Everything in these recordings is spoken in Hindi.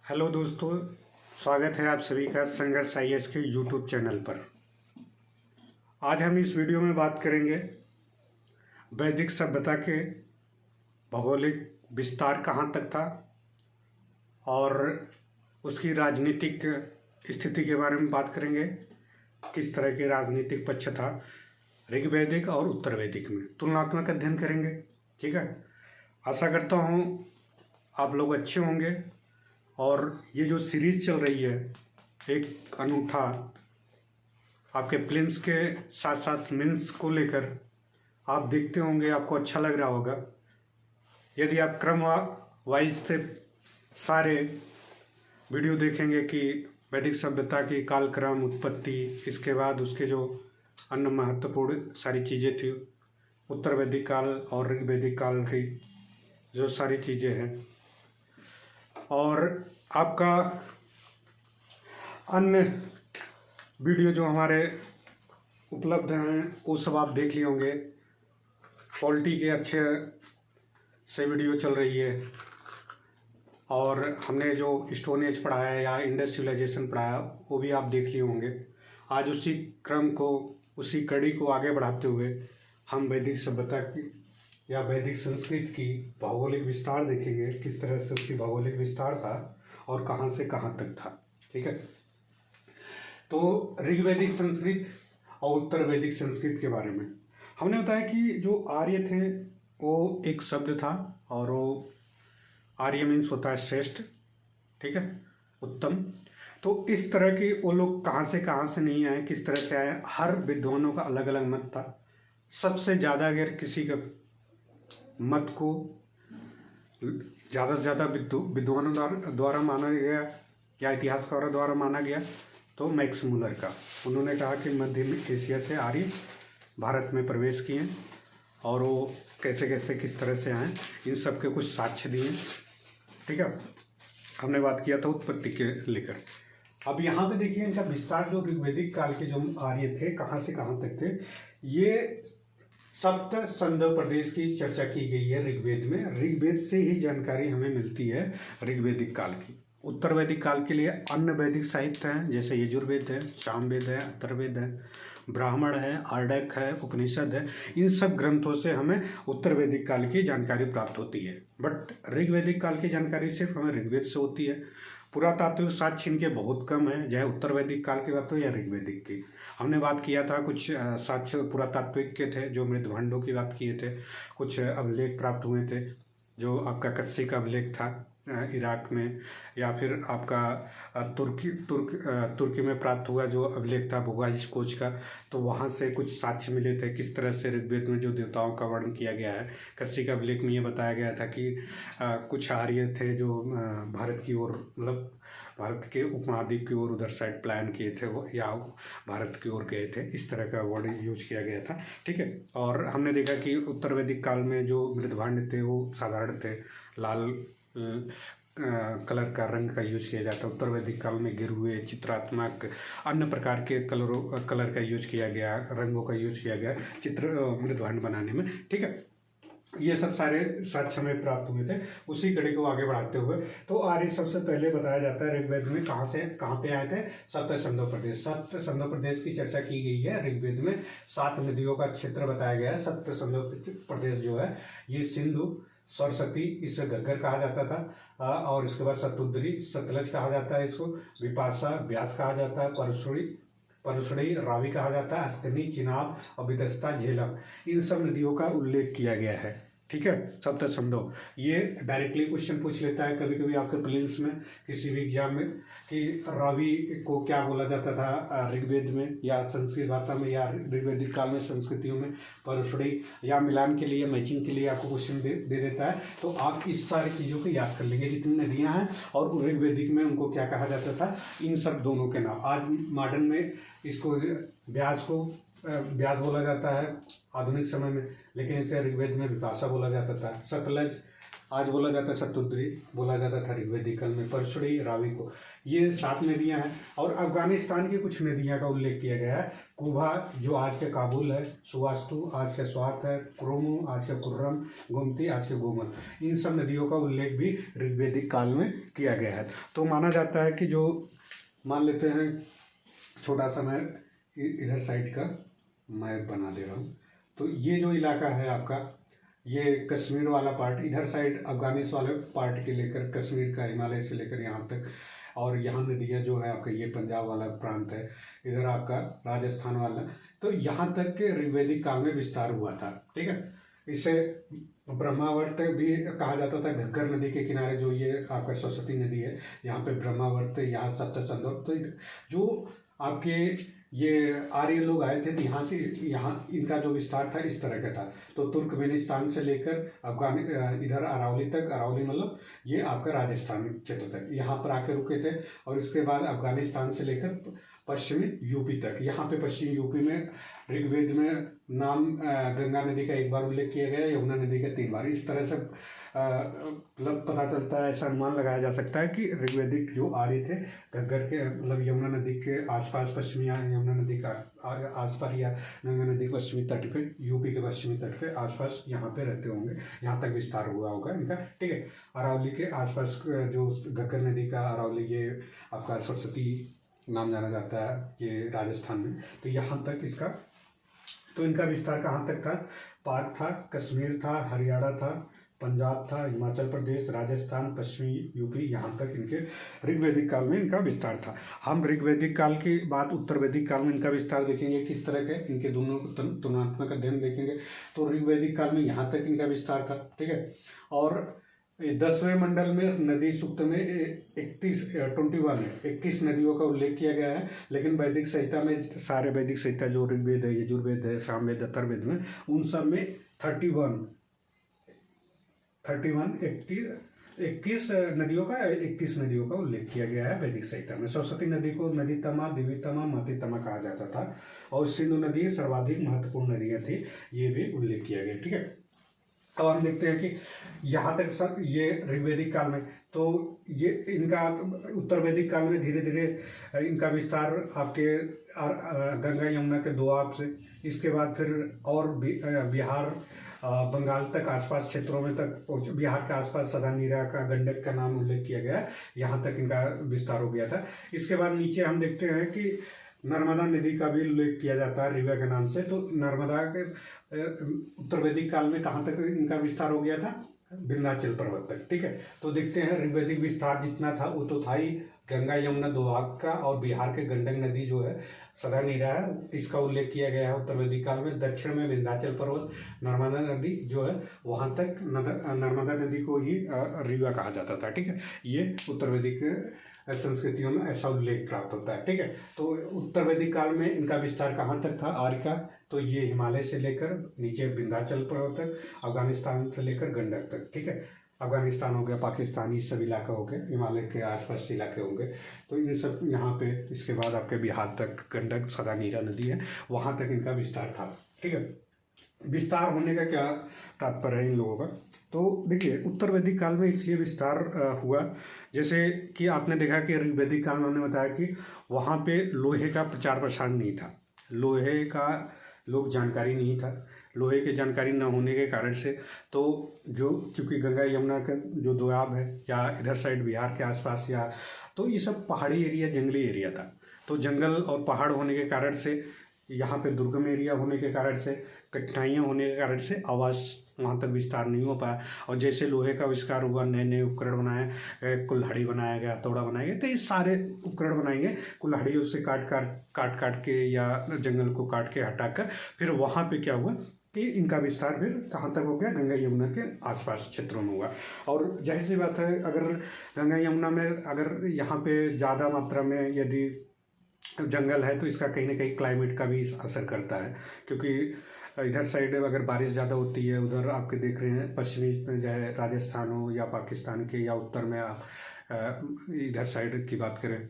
हेलो दोस्तों, स्वागत है आप सभी का संघर्ष आईएएस के यूट्यूब चैनल पर। आज हम इस वीडियो में बात करेंगे वैदिक सभ्यता के भौगोलिक विस्तार कहाँ तक था और उसकी राजनीतिक स्थिति के बारे में बात करेंगे। किस तरह के राजनीतिक पक्ष था ऋग्वैदिक और उत्तर वैदिक में, तुलनात्मक अध्ययन करेंगे। ठीक है, आशा करता हूँ आप लोग अच्छे होंगे। और ये जो सीरीज़ चल रही है एक अनूठा, आपके फिल्म्स के साथ साथ मीम्स को लेकर आप देखते होंगे, आपको अच्छा लग रहा होगा। यदि आप क्रम वाइज से सारे वीडियो देखेंगे कि वैदिक सभ्यता की कालक्रम, उत्पत्ति, इसके बाद उसके जो अन्य महत्वपूर्ण सारी चीज़ें थी, उत्तर वैदिक काल और ऋग्वैदिक काल की जो सारी चीज़ें हैं, और आपका अन्य वीडियो जो हमारे उपलब्ध हैं वो सब आप देख लिए होंगे। क्वालिटी के अच्छे से वीडियो चल रही है। और हमने जो स्टोन एज पढ़ाया है या इंडस सिविलाइजेशन पढ़ाया वो भी आप देख लिए होंगे। आज उसी क्रम को, उसी कड़ी को आगे बढ़ाते हुए हम वैदिक सभ्यता की या वैदिक संस्कृत की भौगोलिक विस्तार देखेंगे, किस तरह से उसकी भौगोलिक विस्तार था और कहाँ से कहाँ तक था। ठीक है, तो ऋग्वैदिक संस्कृत और उत्तर वैदिक संस्कृत के बारे में हमने बताया कि जो आर्य थे वो एक शब्द था, और वो आर्य मीन्स होता है श्रेष्ठ, ठीक है, उत्तम। तो इस तरह के वो लोग कहाँ से नहीं आए, किस तरह से आए, हर विद्वानों का अलग अलग मत था। सबसे ज़्यादा अगर किसी का मत को ज़्यादा से ज़्यादा विद्वानों द्वारा माना गया या इतिहासकारों द्वारा माना गया तो मैक्स मुलर का। उन्होंने कहा कि मध्य एशिया से आर्य भारत में प्रवेश किए और वो कैसे कैसे किस तरह से आए, इन सब के कुछ साक्ष्य दिए। ठीक है, हमने बात किया था उत्पत्ति के लेकर। अब यहाँ पे देखिए इनका विस्तार, जो ऋग्वैदिक काल के जो आर्य थे कहाँ से कहाँ तक थे, ये सप्त संधव प्रदेश की चर्चा की गई है ऋग्वेद में। ऋग्वेद से ही जानकारी हमें मिलती है ऋग्वैदिक काल की। उत्तर वैदिक काल के लिए अन्य वैदिक साहित्य हैं, जैसे यजुर्वेद है, सामवेद है, अथर्ववेद है, ब्राह्मण है, आर्डक है, उपनिषद है। इन सब ग्रंथों से हमें उत्तर वैदिक काल की जानकारी प्राप्त होती है। बट ऋग्वैदिक काल की जानकारी सिर्फ हमें ऋग्वेद से होती है। पुरातात्विक साक्ष्य इनके बहुत कम है, चाहे उत्तर वैदिक काल की बात हो या ऋग्वैदिक की। हमने बात किया था कुछ साक्ष्य पुरातात्विक के थे, जो मृदभंडों की बात किए थे। कुछ अभिलेख प्राप्त हुए थे, जो आपका कस्सी का अभिलेख था इराक में, या फिर आपका तुर्की में प्राप्त हुआ जो अभिलेख था भुगाइश कोच का। तो वहाँ से कुछ साक्ष्य मिले थे किस तरह से ऋग्वेद में जो देवताओं का वर्णन किया गया है। कस्सी का अभिलेख में ये बताया गया था कि कुछ आर्य थे जो भारत की ओर, मतलब भारत के उपमहाद्वीप की ओर उधर साइड प्लान किए थे वो, या भारत की ओर गए थे। इस तरह का वर्ड यूज किया गया था। ठीक है, और हमने देखा कि उत्तर वैदिक काल में जो मृदभांड थे वो साधारण थे, लाल कलर का रंग का यूज किया जाता है। उत्तर वैदिक काल में गिरुए, चित्रात्मक, अन्य प्रकार के कलर का यूज किया गया, रंगों का यूज किया गया चित्र मृदभांड बनाने में। ठीक है, ये सब सारे साक्ष्य हमें प्राप्त हुए थे। उसी कड़ी को आगे बढ़ाते हुए तो आर्य सबसे पहले बताया जाता है ऋग्वेद में कहाँ पे आए थे, सप्त संधव प्रदेश। सप्त संधव प्रदेश की चर्चा की गई है ऋग्वेद में। 7 नदियों का क्षेत्र बताया गया है। सप्त संधव प्रदेश जो है ये सिंधु, सरस्वती, इसे घग्गर कहा जाता था, और इसके बाद शतुद्री, सतलज कहा जाता है इसको, विपाशा, व्यास कहा जाता है, परसुड़ी, रावी कहा जाता है, अस्तनी, चिनाब और विदस्ता, झेलम, इन सब नदियों का उल्लेख किया गया है। ठीक है, सप्त संधव। ये डायरेक्टली क्वेश्चन पूछ लेता है कभी कभी आपके प्रीलिम्स में, किसी भी एग्जाम में, कि रावी को क्या बोला जाता था ऋग्वेद में या संस्कृत भाषा में या ऋग्वैदिक काल में संस्कृतियों में, परसुड़ी, या मिलान के लिए, मैचिंग के लिए आपको क्वेश्चन दे देता है। तो आप इस सारी चीज़ों को याद कर लेंगे, जितनी नदियाँ हैं और ऋग्वैदिक में उनको क्या कहा जाता था, इन सब दोनों के नाम। आज मॉडर्न में इसको व्यास बोला जाता है आधुनिक समय में, लेकिन इसे ऋग्वेद में विपाशा बोला जाता था। सतलज आज बोला जाता है शतुद्री, बोला जाता था ऋग्वेदिक काल में परशुड़ी, रावी को, ये 7 नदियां हैं। और अफगानिस्तान की कुछ नदियां का उल्लेख किया गया है। कुबा जो आज के काबुल है, सुवास्तु आज के स्वात है, क्रोमू आज के कुर्रम, गोमती आज के गोमल, इन सब नदियों का उल्लेख भी ऋग्वेदिक काल में किया गया है। तो माना जाता है कि जो मान लेते हैं, छोटा सा मैं इधर साइड का मैप बना दे रहा हूँ। तो ये जो इलाका है आपका, ये कश्मीर वाला पार्ट, इधर साइड अफगानिस्तान वाले पार्ट के लेकर कश्मीर का, हिमालय से लेकर यहाँ तक, और यहाँ नदियाँ जो है आपका ये पंजाब वाला प्रांत है, इधर आपका राजस्थान वाला, तो यहाँ तक के ऋग्वेदिक काल में विस्तार हुआ था। ठीक है, इसे ब्रह्मावर्त भी कहा जाता था। घग्गर नदी के किनारे जो ये आपका सरस्वती नदी है, यहाँ पे ब्रह्मावर्त, यहाँ सप्तसंधर, तो जो आपके ये आर्य लोग आए थे, तो यहाँ से यहाँ इनका जो विस्तार था इस तरह का था। तो तुर्कमेनिस्तान से लेकर अफगान इधर अरावली तक, अरावली मतलब ये आपका राजस्थान क्षेत्र तक, यहाँ पर आके रुके थे। और इसके बाद अफगानिस्तान से लेकर पश्चिमी यूपी तक, यहाँ पे पश्चिमी यूपी में ऋग्वेद में नाम गंगा नदी का 1 बार उल्लेख किया गया, यमुना नदी का 3 बार। इस तरह से मतलब पता चलता है, ऐसा अनुमान लगाया जा सकता है कि ऋग्वेदिक जो आर्य थे घग्गर के मतलब यमुना नदी के आसपास, पश्चिमी यमुना नदी का आसपास या गंगा नदी के पश्चिमी तट पे, यूपी के पश्चिमी तट पे आसपास यहाँ पे रहते होंगे, यहाँ तक विस्तार हुआ होगा इनका। ठीक है, अरावली के आसपास जो घग्गर नदी का अरावली, ये आपका सरस्वती नाम जाना जाता है ये राजस्थान में, तो यहाँ तक इसका, तो इनका विस्तार कहाँ तक था? पाक था, कश्मीर था, हरियाणा था, पंजाब था, हिमाचल प्रदेश, राजस्थान, पश्चिमी यूपी, यहाँ तक इनके ऋग्वेदिक काल में इनका विस्तार था। हम ऋग्वेदिक काल की बात उत्तर वैदिक काल में इनका विस्तार देखेंगे किस तरह के, इनके दोनों तुलनात्मक अध्ययन देखेंगे। तो ऋग्वेदिक काल में यहाँ तक इनका विस्तार था। ठीक है, और 10वें मंडल में नदी सूक्त में 21 नदियों का उल्लेख किया गया है। लेकिन वैदिक संहिता में, सारे वैदिक संहिता जो ऋग्वेद है, यजुर्वेद है, सामवेद, अथर्ववेद में, उन सब में 21 नदियों का 31 नदियों का उल्लेख किया गया है वैदिक संहिता में। सरस्वती नदी को नदी तमा, देवी तमा, महती तमा कहा जाता था, और सिंधु नदी सर्वाधिक महत्वपूर्ण नदियाँ थी, ये भी उल्लेख किया गया। ठीक है, अब हम देखते हैं कि यहाँ तक सब ये ऋग्वेदिक काल में, तो ये इनका उत्तर वैदिक काल में धीरे धीरे इनका विस्तार आपके गंगा यमुना के दोआब से, इसके बाद फिर और बिहार बंगाल तक आसपास क्षेत्रों में तक, बिहार के आसपास सदानीरा का, गंडक का नाम उल्लेख किया गया, यहाँ तक इनका विस्तार हो गया था। इसके बाद नीचे हम देखते हैं कि नर्मदा नदी का भी उल्लेख किया जाता है रिवा के नाम से। तो नर्मदा के उत्तर वैदिक काल में कहाँ तक इनका विस्तार हो गया था? विंध्याचल पर्वत तक। ठीक है, तो देखते हैं ऋग्वेदिक विस्तार जितना था वो तो था ही गंगा यमुना दोआब का, और बिहार के गंडक नदी जो है सदानीरा है, इसका उल्लेख किया गया है उत्तर वैदिक काल में। दक्षिण में विंध्याचल पर्वत, नर्मदा नदी जो है वहाँ तक नर्मदा नदी को ही रीवा कहा जाता था। ठीक है, ये उत्तर वैदिक संस्कृतियों में ऐसा उल्लेख प्राप्त होता है। ठीक है, तो उत्तर वैदिक काल में इनका विस्तार कहाँ तक था आर्य का? तो ये हिमालय से लेकर नीचे विंध्याचल पर्वत तक, अफगानिस्तान से लेकर गंडक तक। ठीक है, अफगानिस्तान हो गया, पाकिस्तानी सब इलाका हो गए, हिमालय के आसपास इलाके होंगे, तो ये सब यहाँ पे। इसके बाद आपके बिहार तक गंडक, सदानीरा नदी है, वहाँ तक इनका विस्तार था। ठीक है, विस्तार होने का क्या तात्पर्य है इन लोगों का? तो देखिए, उत्तर वैदिक काल में इसलिए विस्तार हुआ, जैसे कि आपने देखा कि ऋग्वेदिक काल में हमने बताया कि वहाँ पे लोहे का प्रचार प्रसार नहीं था, लोहे का लोग जानकारी नहीं था, लोहे की जानकारी न होने के कारण से, तो जो क्योंकि गंगा यमुना का जो दोआब है या इधर साइड बिहार के आसपास, या तो ये सब पहाड़ी एरिया, जंगली एरिया था, तो जंगल और पहाड़ होने के कारण से, यहाँ पे दुर्गम एरिया होने के कारण से, कठिनाइयाँ होने के कारण से आवास वहाँ तक विस्तार नहीं हो पाया। और जैसे लोहे का आविष्कार हुआ, नए नए उपकरण बनाए, कुल्हाड़ी बनाया गया, हथौड़ा बनाया गया, कई सारे उपकरण बनाए गए, कुल्हाड़ियों से काट के या जंगल को काट के हटाकर, फिर वहाँ पे क्या हुआ कि इनका विस्तार फिर कहाँ तक हो गया? गंगा यमुना के आसपास क्षेत्रों में हुआ। और जाहिर सी बात है, अगर गंगा यमुना में अगर यहाँ पे ज़्यादा मात्रा में यदि जंगल है तो इसका कहीं ना कहीं क्लाइमेट का भी असर करता है, क्योंकि इधर साइड अगर बारिश ज़्यादा होती है, उधर आपके देख रहे हैं पश्चिमी में चाहे राजस्थान हो या पाकिस्तान के, या उत्तर में आप इधर साइड की बात करें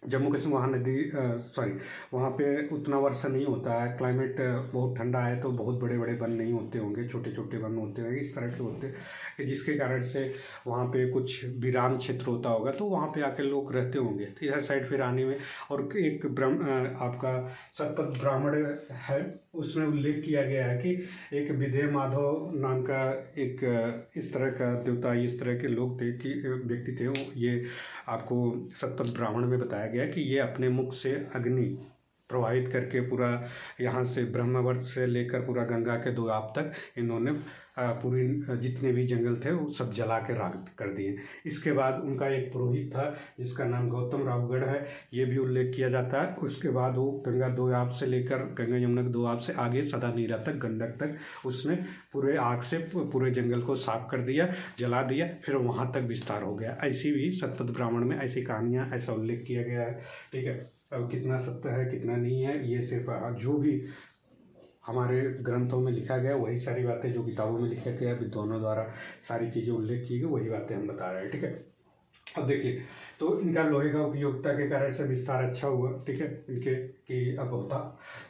जम्मू कश्मीर वहाँ नदी सॉरी वहाँ पे उतना वर्षा नहीं होता है, क्लाइमेट बहुत ठंडा है, तो बहुत बड़े बड़े वन नहीं होते होंगे, छोटे छोटे वन होते होंगे, इस तरह के होते हैं, जिसके कारण से वहाँ पे कुछ वीरान क्षेत्र होता होगा, तो वहाँ पे आके लोग रहते होंगे। तो इधर साइड फिर आने में, और एक आपका सतपथ ब्राह्मण है, उसमें उल्लेख किया गया है कि एक विदेह माधव नाम का एक इस तरह का देवता, इस तरह के लोग थे कि व्यक्ति थे, ये आपको सतपथ ब्राह्मण में बताया गया कि ये अपने मुख से अग्नि प्रवाहित करके पूरा यहाँ से ब्रह्मावर्त से लेकर पूरा गंगा के दोआब तक इन्होंने पूरी जितने भी जंगल थे वो सब जला के राख कर दिए। इसके बाद उनका एक पुरोहित था जिसका नाम गौतम रावगढ़ है, ये भी उल्लेख किया जाता है। उसके बाद वो गंगा दोआब से लेकर गंगा यमुना के दोआब से आगे सदा नीरा तक, गंडक तक उसने पूरे आग से पूरे जंगल को साफ कर दिया, जला दिया, फिर वहाँ तक विस्तार हो गया। ऐसी भी सतपथ ब्राह्मण में ऐसी कहानियाँ, ऐसा उल्लेख किया गया है। ठीक है, अब कितना सत्य है कितना नहीं है, ये सिर्फ जो भी हमारे ग्रंथों में लिखा गया वही सारी बातें, जो किताबों में लिखा गया विद्वानों द्वारा सारी चीज़ें उल्लेख की गई, वही बातें हम बता रहे हैं। ठीक है, अब देखिए, तो इनका लोहे का उपयोगिता के कारण से विस्तार अच्छा हुआ। ठीक है, इनके कि अब होता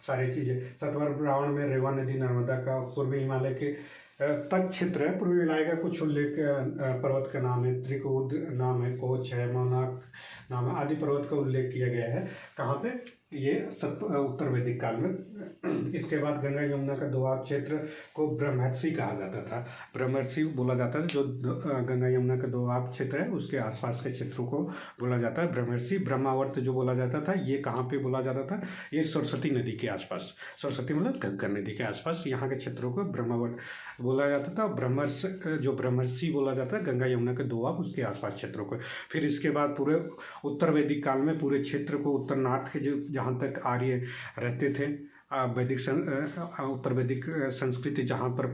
सारी चीज़ें। सतपथ ब्राह्मण में रेवा नदी, नर्मदा का, पूर्वी हिमालय के तट क्षेत्र है, पूर्वी हिमालय का कुछ उल्लेख पर्वत का नाम है, त्रिकुद नाम है, कोच है, मौनाक नाम है, आदि पर्वत का उल्लेख किया गया है। कहाँ पे? ये उत्तर वैदिक काल में। इसके बाद गंगा यमुना का दोआब क्षेत्र को ब्रह्मर्षि कहा जाता था, ब्रह्मर्षि बोला जाता है। जो गंगा यमुना का दोआब क्षेत्र है उसके आसपास के क्षेत्रों को बोला जाता है ब्रह्मर्षि। ब्रह्मावर्त जो बोला जाता था, ये कहाँ पे बोला जाता था? ये सरस्वती नदी के आसपास, सरस्वती मतलब घग्गर नदी के आसपास, यहाँ के क्षेत्रों को ब्रह्मावर्त बोला जाता था। ब्रह्मर्षि बोला जाता है गंगा यमुना के दोआब उसके आसपास क्षेत्रों को। फिर इसके बाद पूरे उत्तर वैदिक काल में पूरे क्षेत्र को, उत्तर नार्थ के जो जहाँ तक आर्य रहते थे, वैदिक उत्तर वैदिक संस्कृति जहाँ पर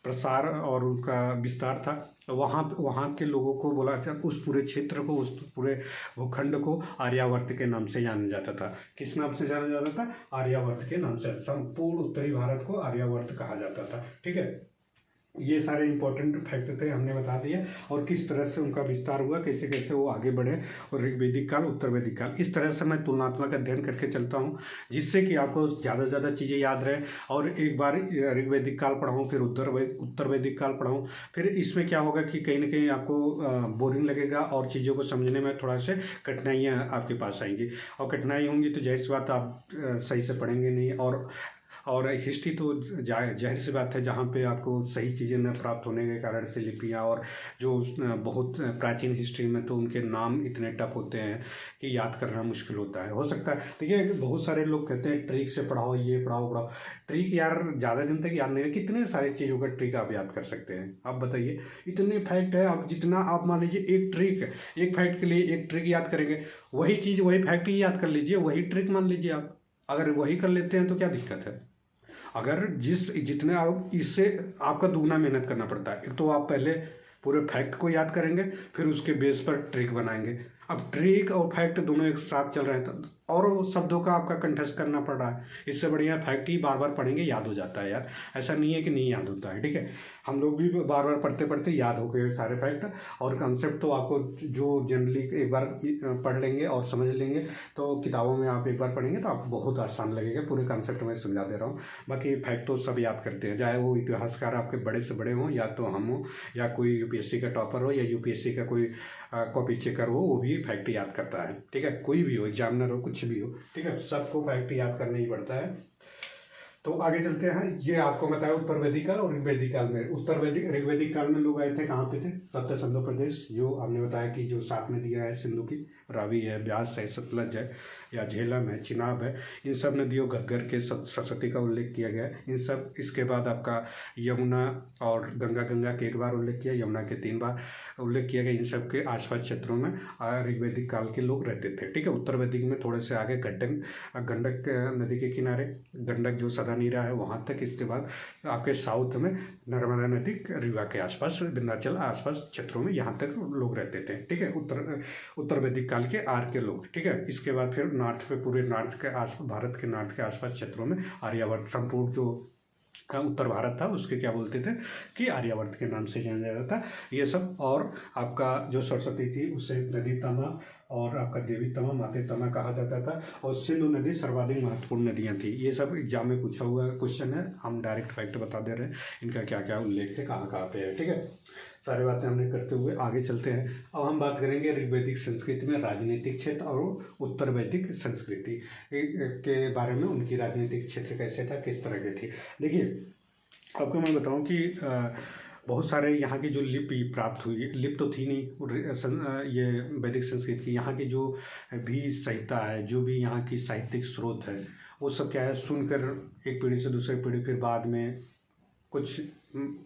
प्रसार और उनका विस्तार था, वहाँ के लोगों को बोला जाता, उस पूरे क्षेत्र को, उस पूरे भूखंड को आर्यावर्त के नाम से जाना जाता था। किस नाम से जाना जाता था? आर्यावर्त के नाम से। संपूर्ण उत्तरी भारत को आर्यावर्त कहा जाता था। ठीक है, ये सारे इंपॉर्टेंट फैक्ट थे, हमने बता दिया, और किस तरह से उनका विस्तार हुआ, कैसे कैसे वो आगे बढ़े, और ऋग्वैदिक काल, उत्तर वैदिक काल, इस तरह से मैं तुलनात्मक अध्ययन करके चलता हूँ, जिससे कि आपको ज़्यादा से ज़्यादा चीज़ें याद रहे। और एक बार ऋग्वैदिक काल पढ़ाऊँ, फिर उत्तर वैदिक काल पढ़ाऊँ, फिर इसमें क्या होगा कि कहीं ना कहीं आपको बोरिंग लगेगा और चीज़ों को समझने में थोड़ा से कठिनाइयाँ आपके पास आएंगी, और कठिनाई होंगी तो जाहिर सी बात आप सही से पढ़ेंगे नहीं। और हिस्ट्री तो जाहिर सी बात है, जहाँ पे आपको सही चीज़ें न प्राप्त होने के कारण से लिपियाँ, और जो बहुत प्राचीन हिस्ट्री में तो उनके नाम इतने टफ होते हैं कि याद करना मुश्किल होता है। हो सकता है, देखिए बहुत सारे लोग कहते हैं ट्रिक से पढ़ाओ, ये पढ़ाओ। ट्रिक यार ज़्यादा दिन तक याद नहीं है, कितने सारी चीज़ों का ट्रिक आप याद कर सकते हैं? आप बताइए, इतने फैक्ट है, आप जितना आप मान लीजिए एक फैक्ट के लिए एक ट्रिक याद करेंगे, वही चीज़ वही फैक्ट ही याद कर लीजिए, वही ट्रिक मान लीजिए आप, अगर वही कर लेते हैं तो क्या दिक्कत है? अगर जितने आप, इससे आपका दुगना मेहनत करना पड़ता है। एक तो आप पहले पूरे फैक्ट को याद करेंगे, फिर उसके बेस पर ट्रिक बनाएंगे। अब ट्रिक और फैक्ट दोनों एक साथ चल रहे हैं, और शब्दों का आपका कंठस्थ करना पड़ रहा है। इससे बढ़िया फैक्ट ही बार बार पढ़ेंगे, याद हो जाता है यार, ऐसा नहीं है कि नहीं याद होता है। ठीक है, हम लोग भी बार बार पढ़ते पढ़ते याद हो गए सारे फैक्ट, और कंसेप्ट तो आपको जो जनरली एक बार पढ़ लेंगे और समझ लेंगे, तो किताबों में आप एक बार पढ़ेंगे तो आपको बहुत आसान लगेगा। पूरे कंसेप्ट में समझा दे रहा हूँ, बाकी फैक्ट तो सब याद करते हैं, चाहे वो इतिहासकार आपके बड़े से बड़े हों, या तो हम हों, या कोई यूपीएससी का टॉपर हो, या यूपीएससी का कोई कॉपी चेकर हो, वो भी फैक्ट याद करता है। ठीक है, कोई भी हो, एग्जामिनर हो, कुछ भी हो, ठीक है, सबको फैक्ट याद करना ही पड़ता है। तो आगे चलते हैं। ये आपको बताया उत्तर वैदिक काल और ऋग्वैदिक काल में। ऋग्वैदिक काल में लोग आए थे कहाँ पे थे? सप्त सिंधु प्रदेश, जो हमने बताया कि जो 7 नदियाँ है सिंधु की, रावी है, ब्यास है, सतलज है, या झेलम है, चिनाब है, इन सब नदियों, घग्गर के सरस्वती का उल्लेख किया गया है इन सब। इसके बाद आपका यमुना और गंगा के एक बार उल्लेख किया, यमुना के 3 बार उल्लेख किया गया। इन सब के आसपास क्षेत्रों में ऋग्वैदिक काल के लोग रहते थे। ठीक है, उत्तर वैदिक में थोड़े से आगे गंडक नदी के किनारे, गंडक जो सदा नीरा है वहाँ तक। इसके बाद आपके साउथ में नर्मदा नदी, रीवा के आसपास, विंध्याचल आसपास क्षेत्रों में यहाँ तक लोग रहते थे। ठीक है, उत्तर वैदिक काल के के लोग। ठीक है, इसके बाद फिर नॉर्थ पे, पूरे नॉर्थ के भारत के नॉर्थ के आसपास क्षेत्रों में आर्यावर्त, संपूर्ण जो उत्तर भारत था उसके क्या बोलते थे कि आर्यावर्त के नाम से जाना जाता था। ये सब, और आपका जो सरस्वती थी उससे नदी तमा और आपका देवी तमा, माते तमा कहा जाता था, और सिंधु नदी सर्वाधिक महत्वपूर्ण नदियाँ थी। ये सब एग्जाम में पूछा हुआ क्वेश्चन है, हम डायरेक्ट फैक्ट बता दे रहे हैं, इनका क्या क्या उल्लेख है, कहाँ कहाँ पे है। ठीक है, सारी बातें हमने करते हुए आगे चलते हैं। अब हम बात करेंगे ऋग्वैदिक संस्कृति में राजनीतिक क्षेत्र और उत्तर वैदिक संस्कृति के बारे में। उनकी राजनीतिक क्षेत्र कैसे था, किस तरह की थी। देखिए, आपको मैं बताऊं कि बहुत सारे यहाँ की जो लिपि प्राप्त हुई, लिपि तो थी नहीं ये वैदिक संस्कृत की, यहाँ की जो भी संहिता है, जो भी यहाँ की साहित्यिक स्रोत है, वो सब क्या है, सुनकर एक पीढ़ी से दूसरी पीढ़ी, फिर बाद में कुछ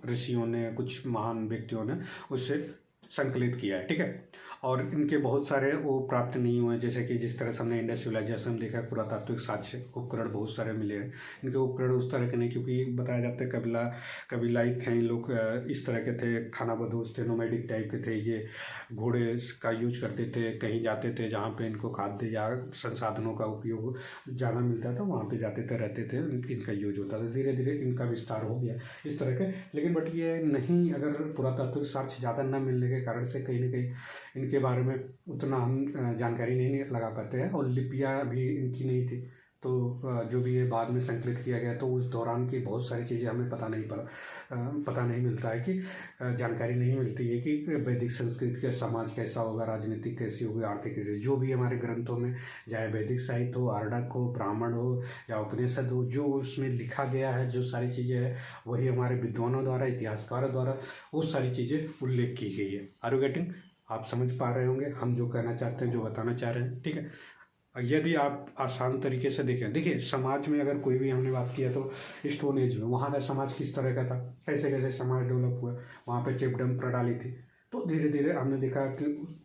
ऋषियों ने, कुछ महान व्यक्तियों ने उससे संकलित किया है। ठीक है, और इनके बहुत सारे वो प्राप्त नहीं हुए, जैसे कि जिस तरह से हमने इंडस सिविलाइजेशन देखा, पुरातात्विक साक्ष्य उपकरण बहुत सारे मिले हैं। इनके उपकरण उस तरह के नहीं, क्योंकि बताया जाता है कबीलाइत थे लोग, इस तरह के थे, खानाबदोश थे, नोमैडिक टाइप के थे, ये घोड़े का यूज करते थे, कहीं जाते थे जहाँ पे इनको खाद्य या संसाधनों का उपयोग ज़्यादा मिलता था, वहाँ पे जाते थे, रहते थे, इनका यूज होता था। धीरे धीरे इनका विस्तार हो गया इस तरह के, लेकिन बट ये नहीं, अगर पुरातात्विक साक्ष्य ज़्यादा न मिलने के कारण से कहीं न कहीं इनके बारे में उतना हम जानकारी नहीं लगा पाते हैं, और लिपियाँ भी इनकी नहीं थी। तो जो भी ये बाद में संकलित किया गया, तो उस दौरान की बहुत सारी चीज़ें हमें पता नहीं मिलता है, कि जानकारी नहीं मिलती है कि वैदिक संस्कृति का समाज कैसा होगा, राजनीतिक कैसी होगी, आर्थिक कैसी। जो भी हमारे ग्रंथों में, चाहे वैदिक साहित्य हो, आर्डक हो, ब्राह्मण हो या उपनिषद हो, जो उसमें लिखा गया है, जो सारी चीज़ें हैं, वही हमारे विद्वानों द्वारा, इतिहासकारों द्वारा वो सारी चीज़ें उल्लेख की गई है। Are you getting? आप समझ पा रहे होंगे हम जो कहना चाहते हैं, जो बताना चाह रहे हैं। ठीक है, यदि आप आसान तरीके से देखें, देखिए समाज में अगर कोई भी हमने बात किया तो स्टोन एज में वहाँ का समाज किस तरह का था, कैसे कैसे समाज डेवलप हुआ, वहाँ पे चिपडम प्रणाली थी। तो धीरे धीरे हमने देखा कि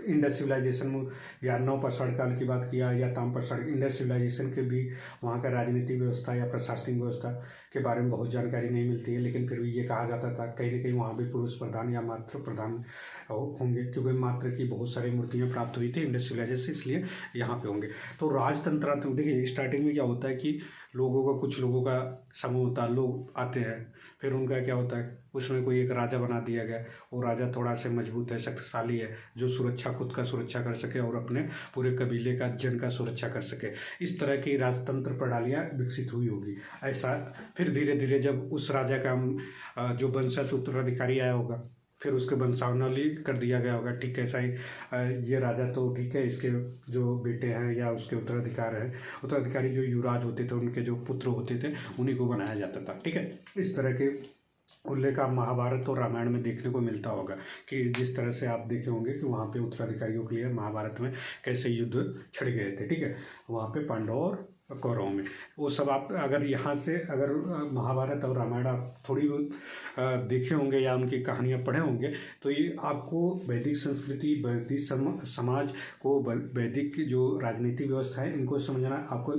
इंडस सिविलाइजेशन में, या नवपाषाण काल की बात किया या ताम्रपाषाण, इंडस सिविलाइजेशन के भी वहाँ का राजनीतिक व्यवस्था या प्रशासनिक व्यवस्था के बारे में बहुत जानकारी नहीं मिलती है, लेकिन फिर भी ये कहा जाता था कहीं न कहीं वहाँ भी पुरुष प्रधान या मातृ प्रधान होंगे, क्योंकि मातृ की बहुत सारी मूर्तियाँ प्राप्त हुई थी इंडस सिविलाइजेशन, इसलिए यहाँ पे होंगे। तो राजतंत्र, तो देखिए स्टार्टिंग में क्या होता है कि लोगों का, कुछ लोगों का समूह होता है, लोग आते हैं, फिर उनका क्या होता है, उसमें कोई एक राजा बना दिया गया। वो राजा थोड़ा सा मजबूत है, शक्तिशाली है, जो खुद का सुरक्षा कर सके और अपने पूरे कबीले का, जन का सुरक्षा कर सके। इस तरह की राजतंत्र प्रणालियाँ विकसित हुई होगी। ऐसा फिर धीरे धीरे जब उस राजा का जो वंशज उत्तराधिकारी आया होगा, फिर उसके वंशावली कर दिया गया होगा। ठीक है, सही, ये राजा तो ठीक है, इसके जो बेटे हैं या उसके उत्तराधिकारी जो युवराज होते थे, उनके जो पुत्र होते थे, उन्हीं को बनाया जाता था। ठीक है, इस तरह के उल्लेख आप महाभारत और रामायण में देखने को मिलता होगा, कि जिस तरह से आप देखे होंगे कि वहाँ पे उत्तराधिकारियों के लिए महाभारत में कैसे युद्ध छिड़ गए थे। ठीक है, वहाँ पे पांडव और कौरवों में, वो सब आप अगर यहाँ से, अगर महाभारत और रामायण आप थोड़ी बहुत देखे होंगे या उनकी कहानियाँ पढ़े होंगे, तो ये आपको वैदिक संस्कृति, वैदिक समाज को, वैदिक जो राजनीतिक व्यवस्था है, इनको समझना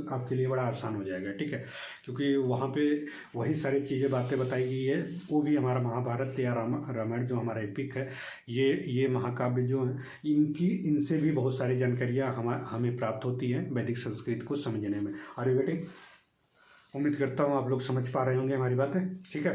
आपके लिए बड़ा आसान हो जाएगा। ठीक है, क्योंकि वहाँ पे वही सारी चीज़ें, बातें बताई गई है। वो भी हमारा महाभारत या रामायण जो हमारा एपिक है, ये महाकाव्य जो है, इनसे भी बहुत सारी जानकारियाँ हमें प्राप्त होती हैं वैदिक संस्कृति को समझने में। Are you getting? उम्मीद करता हूँ आप लोग समझ पा रहे होंगे हमारी बातें। ठीक है,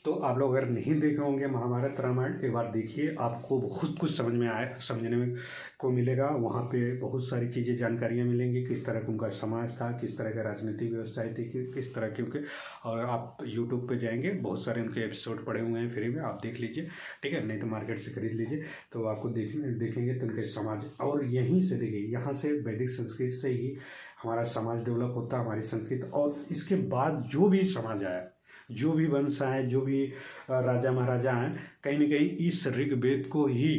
तो आप लोग अगर नहीं देखे होंगे महाभारत रामायण, एक बार देखिए, आपको बहुत कुछ समझने में को मिलेगा। वहाँ पे बहुत सारी चीज़ें, जानकारियाँ मिलेंगी, किस तरह का उनका समाज था, किस तरह का राजनीतिक व्यवस्थाएं थी, किस तरह की उनके। और आप यूट्यूब पे जाएंगे, बहुत सारे उनके एपिसोड पड़े हुए हैं फ्री में, आप देख लीजिए। ठीक है, नहीं तो मार्केट से खरीद लीजिए, तो आपको देखेंगे तो उनके समाज, और यहीं से देखिए, यहाँ से वैदिक संस्कृति से ही हमारा समाज डेवलप होता है, हमारी संस्कृति। और इसके बाद जो भी समाज आया, जो भी वंश आए, जो भी राजा महाराजा हैं, कहीं ना कहीं इस ऋग्वेद को ही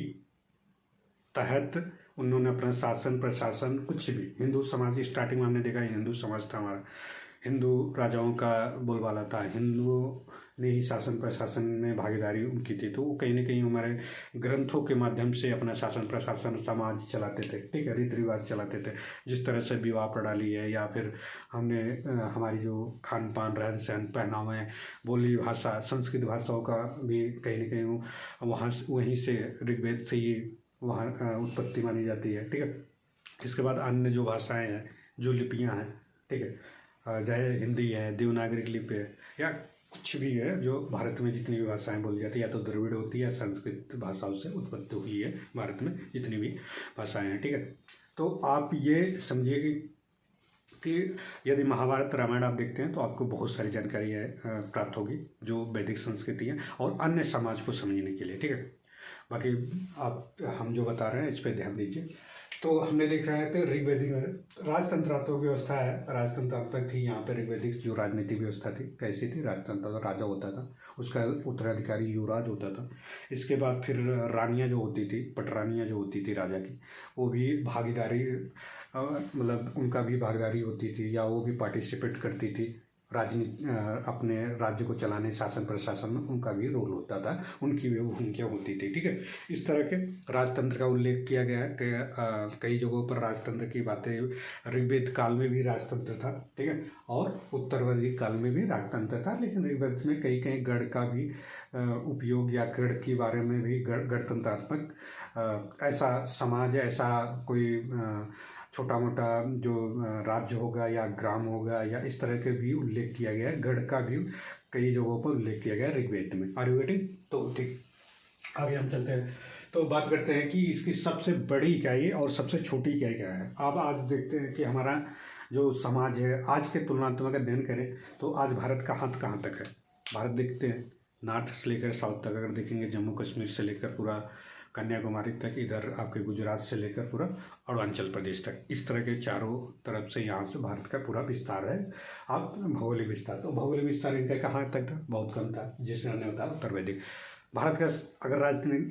तहत उन्होंने अपना शासन प्रशासन, कुछ भी, हिंदू समाज की स्टार्टिंग में हमने देखा हिंदू समाज था हमारा, हिंदू राजाओं का बोलबाला था, हिंदुओं ने ही शासन प्रशासन में भागीदारी उनकी थी। तो वो कहीं ना कहीं हमारे ग्रंथों के माध्यम से अपना शासन प्रशासन, समाज चलाते थे। ठीक है, रीति रिवाज चलाते थे, जिस तरह से विवाह प्रणाली है, या फिर हमने हमारी जो खान पान, रहन सहन, पहनावे, बोली भाषा, संस्कृत भाषाओं का भी कहीं ना कहीं वहीं से, ऋग्वेद से ही वहाँ उत्पत्ति मानी जाती है। ठीक है, इसके बाद अन्य जो भाषाएं हैं, जो लिपियां हैं, ठीक है, चाहे हिंदी है, देवनागरी लिपि है, या कुछ भी है जो भारत में जितनी भी भाषाएं बोली जाती है, या तो द्रविड़ होती है या संस्कृत भाषाओं से उत्पत्ति हुई है भारत में जितनी भी भाषाएं हैं, ठीक है। तो आप ये समझिए कि यदि महाभारत रामायण आप देखते हैं तो आपको बहुत सारी जानकारी है प्राप्त होगी जो वैदिक संस्कृति है और अन्य समाज को समझने के लिए, ठीक है। बाकी आप हम जो बता रहे हैं इस पर ध्यान दीजिए। तो हमने देख रहे थे ऋग्वैदिक राजतंत्रात्मक व्यवस्था है, राजतंत्रात्मक थी यहाँ पर ऋग्वैदिक जो राजनीतिक व्यवस्था थी कैसी थी, राजतंत्र राजा होता था, उसका उत्तराधिकारी युवराज होता था। इसके बाद फिर रानियाँ जो होती थी, पटरानियाँ जो होती थी राजा की, वो भी भागीदारी मतलब उनका भी भागीदारी होती थी या वो भी पार्टिसिपेट करती थी राजनीति, अपने राज्य को चलाने शासन प्रशासन में उनका भी रोल होता था, उनकी भी भूमिका होती थी, ठीक है। इस तरह के राजतंत्र का उल्लेख किया गया है कि कई जगहों पर राजतंत्र की बातें, ऋग्वेद काल में भी राजतंत्र था, ठीक है, और उत्तर वैदिक काल में भी राजतंत्र था। लेकिन ऋग्वेद में कई कई गढ़ का भी उपयोग या गढ़ के बारे में भी गणतंत्रात्मक ऐसा समाज, ऐसा कोई छोटा मोटा जो राज्य होगा या ग्राम होगा या इस तरह के भी उल्लेख किया गया है, गढ़ का भी कई जगहों पर उल्लेख किया गया है ऋग्वेद में। Are you getting? तो ठीक, आगे हम चलते हैं तो बात करते हैं कि इसकी सबसे बड़ी इकाई और सबसे छोटी इकाई क्या है। अब आज देखते हैं कि हमारा जो समाज है आज के तुलनात्मक अध्ययन करें तो आज भारत कहाँ तक है। भारत देखते हैं नॉर्थ से लेकर साउथ तक, अगर देखेंगे जम्मू कश्मीर से लेकर पूरा कन्याकुमारी तक, इधर आपके गुजरात से लेकर पूरा अरुणाचल प्रदेश तक, इस तरह के चारों तरफ से यहाँ से भारत का पूरा विस्तार है। आप भौगोलिक विस्तार, तो भौगोलिक विस्तार इनका कहाँ तक था? बहुत कम था, जिससे हमने बताया उत्तर वैदिक। भारत का अगर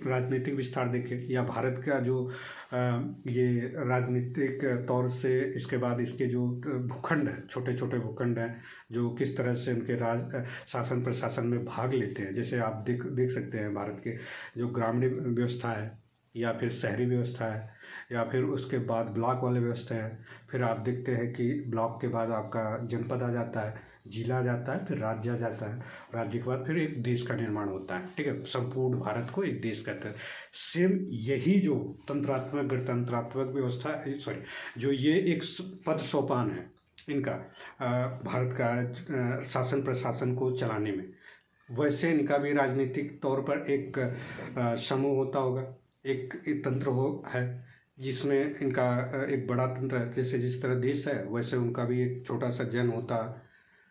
राजनीतिक विस्तार देखें या भारत का जो ये राजनीतिक तौर से, इसके बाद इसके जो भूखंड हैं, छोटे छोटे भूखंड हैं जो किस तरह से उनके शासन प्रशासन में भाग लेते हैं। जैसे आप देख सकते हैं भारत के जो ग्रामीण व्यवस्था है या फिर शहरी व्यवस्था है या फिर उसके बाद ब्लॉक वाले व्यवस्था है, फिर आप देखते हैं कि ब्लॉक के बाद आपका जनपद आ जाता है, जिला आ जाता है, फिर राज्य आ जाता है, राज्य के बाद फिर एक देश का निर्माण होता है, ठीक है। संपूर्ण भारत को एक देश कहते हैं। सेम यही जो तंत्रात्मक गणतंत्रात्मक व्यवस्था, सॉरी, जो ये एक पद सोपान है इनका भारत का शासन प्रशासन को चलाने में, वैसे इनका भी राजनीतिक तौर पर एक समूह होता होगा, एक तंत्र है जिसमें इनका एक बड़ा तंत्र है। जैसे जिस तरह देश है वैसे उनका भी एक छोटा सा जन होता है।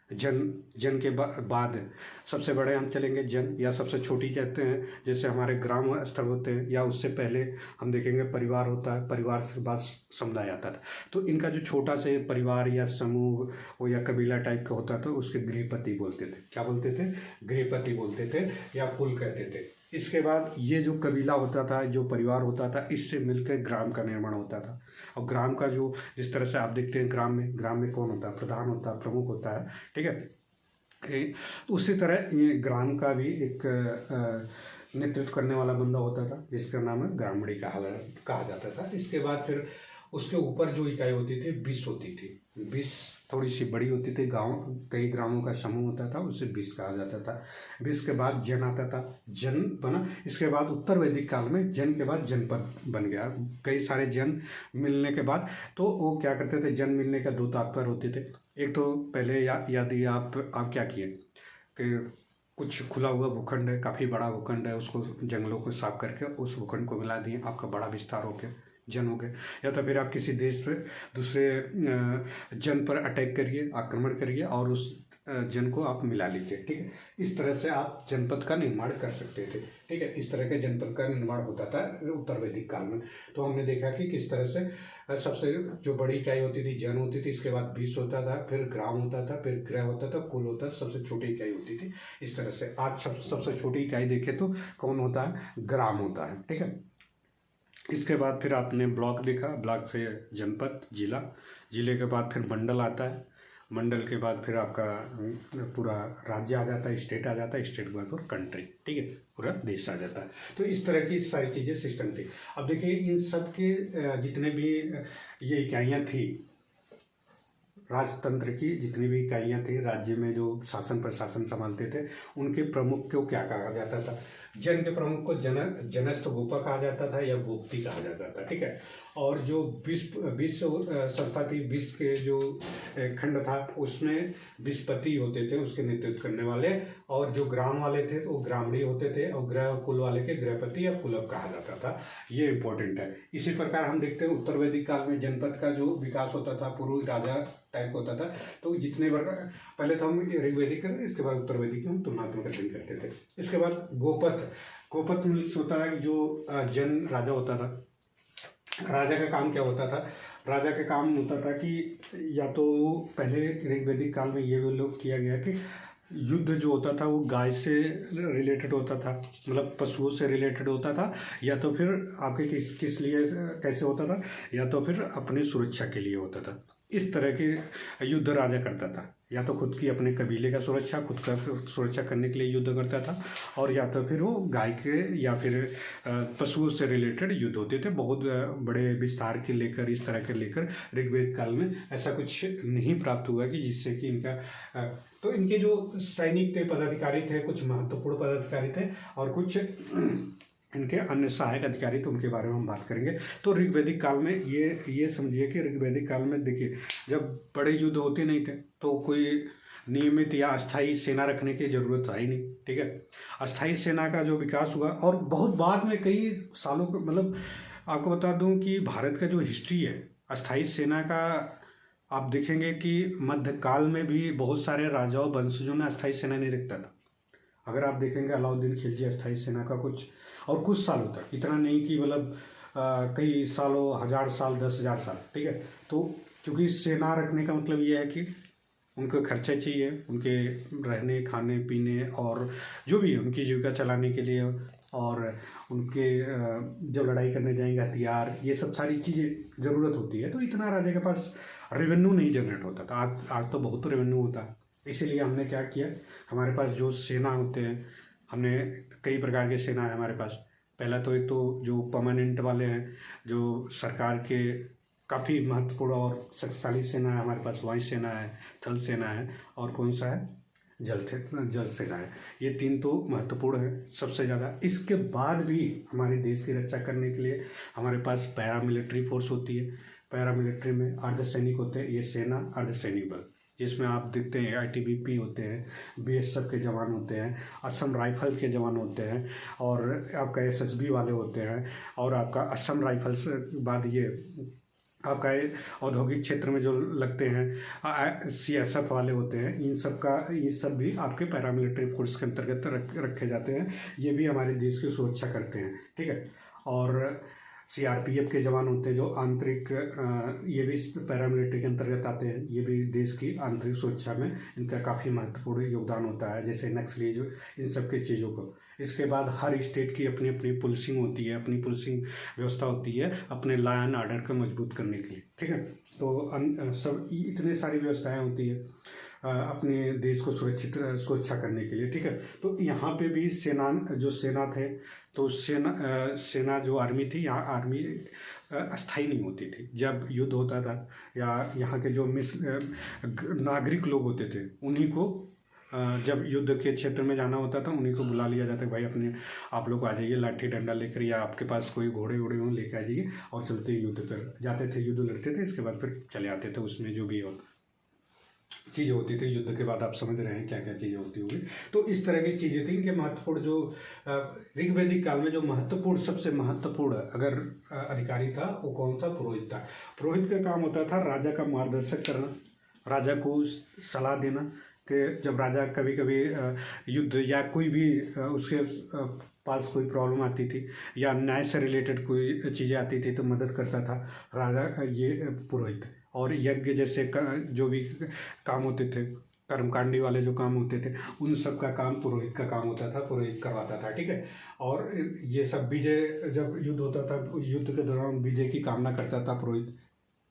जन के बाद सबसे बड़े हम चलेंगे जन, या सबसे छोटी कहते हैं जैसे हमारे ग्राम स्तर होते हैं, या उससे पहले हम देखेंगे परिवार होता है, परिवार से बाद समुदाय आता था। तो इनका जो छोटा से परिवार या समूह हो या कबीला टाइप का होता था उसके गृहपति बोलते थे। क्या बोलते थे? गृहपति बोलते थे या कुल कहते थे। इसके बाद ये जो कबीला होता था, जो परिवार होता था, इससे मिलकर ग्राम का निर्माण होता था। और ग्राम का जो जिस तरह से आप देखते हैं ग्राम में कौन होता है? प्रधान होता है, प्रमुख होता है, ठीक है। उसी तरह ये ग्राम का भी एक नेतृत्व करने वाला बंदा होता था जिसका नाम है ग्रामणी कहा जाता था। इसके बाद फिर उसके ऊपर जो इकाई होती थी बिस होती थी। बिस थोड़ी सी बड़ी होती थी, कई ग्रामों का समूह होता था, उसे बिस कहा जाता था। बिस के बाद जन आता था, जन बना। इसके बाद उत्तर वैदिक काल में जन के बाद जनपद बन गया। कई सारे जन मिलने के बाद तो वो क्या करते थे, जन मिलने का दो तात्पर्य होते थे। एक तो पहले यदि आप क्या किए कि कुछ खुला हुआ भूखंड है, काफ़ी बड़ा भूखंड है, उसको जंगलों को साफ करके उस भूखंड को मिला दिए, आपका बड़ा विस्तार हो गया, जन हो गए। या तो फिर आप किसी देश पे दूसरे जन पर अटैक करिए, आक्रमण करिए और उस जन को आप मिला लीजिए, ठीक है। इस तरह से आप जनपद का निर्माण कर सकते थे, ठीक है। इस तरह के जनपद का निर्माण होता था उत्तर वैदिक काल में। तो हमने देखा कि किस तरह से सबसे जो बड़ी इकाई होती थी जन होती थी, इसके बाद बीस होता था, फिर ग्राम होता था, फिर ग्रह होता था, कुल होता था, सबसे छोटी इकाई होती थी। इस तरह से आज सबसे छोटी इकाई देखें तो कौन होता है? ग्राम होता है, ठीक है। इसके बाद फिर आपने ब्लॉक देखा, ब्लॉक से जनपद, जिला, जिले के बाद फिर मंडल आता है, मंडल के बाद फिर आपका पूरा राज्य आ जाता है, स्टेट आ जाता है, स्टेट के बाद और कंट्री, ठीक है, पूरा देश आ जाता है। तो इस तरह की सारी चीज़ें सिस्टम थी। अब देखिए इन सब के जितने भी ये इकाइयाँ थी, राजतंत्र की जितनी भी इकाइयाँ थी, राज्य में जो शासन प्रशासन संभालते थे, उनके प्रमुख को क्या कहा जाता था? जन के प्रमुख को जनस्थ गोपा कहा जाता था या गोप्ती कहा जाता था, ठीक है। और जो विश्व संस्था थी, विश्व के जो खंड था उसमें विश्वपति होते थे उसके नेतृत्व करने वाले, और जो ग्राम वाले थे तो वो ग्रामणी होते थे, और ग्रह कुल वाले के गृहपति या कुलव कहा जाता था। ये इंपॉर्टेंट है। इसी प्रकार हम देखते हैं उत्तर वैदिक काल में जनपद का जो विकास होता था पूर्व राजा टाइप होता था। तो जितने वर्ग, पहले तो हम ऋग्वैदिक करें, इसके बाद उत्तर वैदिक हम तुलनात्मक अध्ययन करते थे। इसके बाद गोपथ मीन्स होता है जो जन राजा होता था। राजा का काम क्या होता था? राजा का काम होता था कि या तो पहले ऋग्वैदिक काल में ये भी उल्लेख किया गया कि युद्ध जो होता था वो गाय से रिलेटेड होता था, मतलब पशुओं से रिलेटेड होता था, या तो फिर आपके किस लिए कैसे होता था, या तो फिर अपनी सुरक्षा के लिए होता था। इस तरह के युद्ध राजा करता था, या तो खुद की अपने कबीले का सुरक्षा, खुद का सुरक्षा करने के लिए युद्ध करता था, और या तो फिर वो गाय के या फिर पशुओं से रिलेटेड युद्ध होते थे। बहुत बड़े विस्तार के लेकर, इस तरह के लेकर ऋग्वेद काल में ऐसा कुछ नहीं प्राप्त हुआ कि जिससे कि इनका तो इनके जो सैनिक थे, पदाधिकारी थे, कुछ महत्वपूर्ण पदाधिकारी थे और कुछ इनके अन्य सहायक अधिकारी, तो उनके बारे में हम बात करेंगे। तो ऋग्वैदिक काल में ये समझिए कि ऋग्वैदिक काल में देखिए, जब बड़े युद्ध होते नहीं थे तो कोई नियमित या अस्थायी सेना रखने की जरूरत है ही नहीं, ठीक है। अस्थायी सेना का जो विकास हुआ, और बहुत बाद में कई सालों को, मतलब आपको बता दूं कि भारत का जो हिस्ट्री है अस्थायी सेना का, आप देखेंगे कि मध्यकाल में भी बहुत सारे राजाओं वंशजों ने अस्थायी सेना नहीं रखता था। अगर आप देखेंगे अलाउद्दीन खिलजी अस्थायी सेना का कुछ कुछ सालों तक, इतना नहीं कि मतलब कई सालों, 1000 साल, 10,000 साल, ठीक है। तो क्योंकि सेना रखने का मतलब ये है कि उनको खर्चा चाहिए, उनके रहने, खाने पीने और जो भी उनकी जीविका चलाने के लिए, और उनके जब लड़ाई करने जाएंगे हथियार, ये सब सारी चीज़ें ज़रूरत होती है। तो इतना राजा के पास रेवेन्यू नहीं जनरेट होता था। आज तो बहुत रेवेन्यू होता है। इसीलिए हमने क्या किया, हमारे पास जो सेना होते हैं, हमने कई प्रकार के सेना है हमारे पास। पहला तो एक तो जो परमानेंट वाले हैं, जो सरकार के काफ़ी महत्वपूर्ण और शक्तिशाली सेना है हमारे पास, वायु सेना है, थल सेना है, और कौन सा है, जल सेना है। ये तीन तो महत्वपूर्ण है सबसे ज़्यादा। इसके बाद भी हमारे देश की रक्षा करने के लिए हमारे पास पैरामिलिट्री फोर्स होती है। पैरामिलिट्री में अर्धसैनिक होते हैं, ये सेना अर्धसैनिक बल, जिसमें आप देखते हैं आईटीबीपी होते हैं, बीएसएफ के जवान होते हैं, असम राइफल्स के जवान होते हैं, और आपका एसएसबी वाले होते हैं, और आपका असम राइफल्स के बाद ये आपका औद्योगिक क्षेत्र में जो लगते हैं सीएसएफ वाले होते हैं। इन सब भी आपके पैरामिलिट्री फोर्स के अंतर्गत रखे जाते हैं। ये भी हमारे देश की सुरक्षा करते हैं, ठीक है। और सीआरपीएफ के जवान होते हैं जो आंतरिक, ये भी पैरामिलिट्री के अंतर्गत आते हैं। ये भी देश की आंतरिक सुरक्षा में इनका काफ़ी महत्वपूर्ण योगदान होता है, जैसे नक्सली, जो इन सब की चीज़ों को। इसके बाद हर स्टेट की अपनी अपनी पुलिसिंग होती है, अपनी पुलिसिंग व्यवस्था होती है अपने लॉ एंड ऑर्डर को मजबूत करने के लिए, ठीक है। तो सब इतने सारी व्यवस्थाएं होती है अपने देश को सुरक्षा करने के लिए, ठीक है। तो यहाँ पे भी सेना थे, तो सेना जो आर्मी थी, यहाँ आर्मी अस्थायी नहीं होती थी। जब युद्ध होता था या यहाँ के जो नागरिक लोग होते थे, उन्हीं को जब युद्ध के क्षेत्र में जाना होता था उन्हीं को बुला लिया जाता है, भाई आप लोग आ जाइए लाठी डंडा लेकर, या आपके पास कोई घोड़े वोड़े हों लेकर आ जाइए, और चलते युद्ध पर जाते थे, युद्ध लड़ते थे। इसके बाद फिर चले आते थे। उसमें जो भी चीज़ें होती थी युद्ध के बाद, आप समझ रहे हैं क्या क्या चीज़ें होती होंगी। तो इस तरह की चीज़ें थी। इनके महत्वपूर्ण जो ऋग्वैदिक काल में जो सबसे महत्वपूर्ण अगर अधिकारी था वो कौन था? पुरोहित था। पुरोहित का काम होता था राजा का मार्गदर्शक करना, राजा को सलाह देना कि जब राजा कभी कभी युद्ध या कोई भी उसके पास कोई प्रॉब्लम आती थी या न्याय से रिलेटेड कोई चीज़ें आती थी तो मदद करता था राजा, ये पुरोहित। और यज्ञ जैसे जो भी काम होते थे, कर्मकांडी वाले जो काम होते थे, उन सब का काम पुरोहित का काम होता था, पुरोहित करवाता था, ठीक है। और ये सब विजय, जब युद्ध होता था, युद्ध के दौरान विजय की कामना करता था पुरोहित,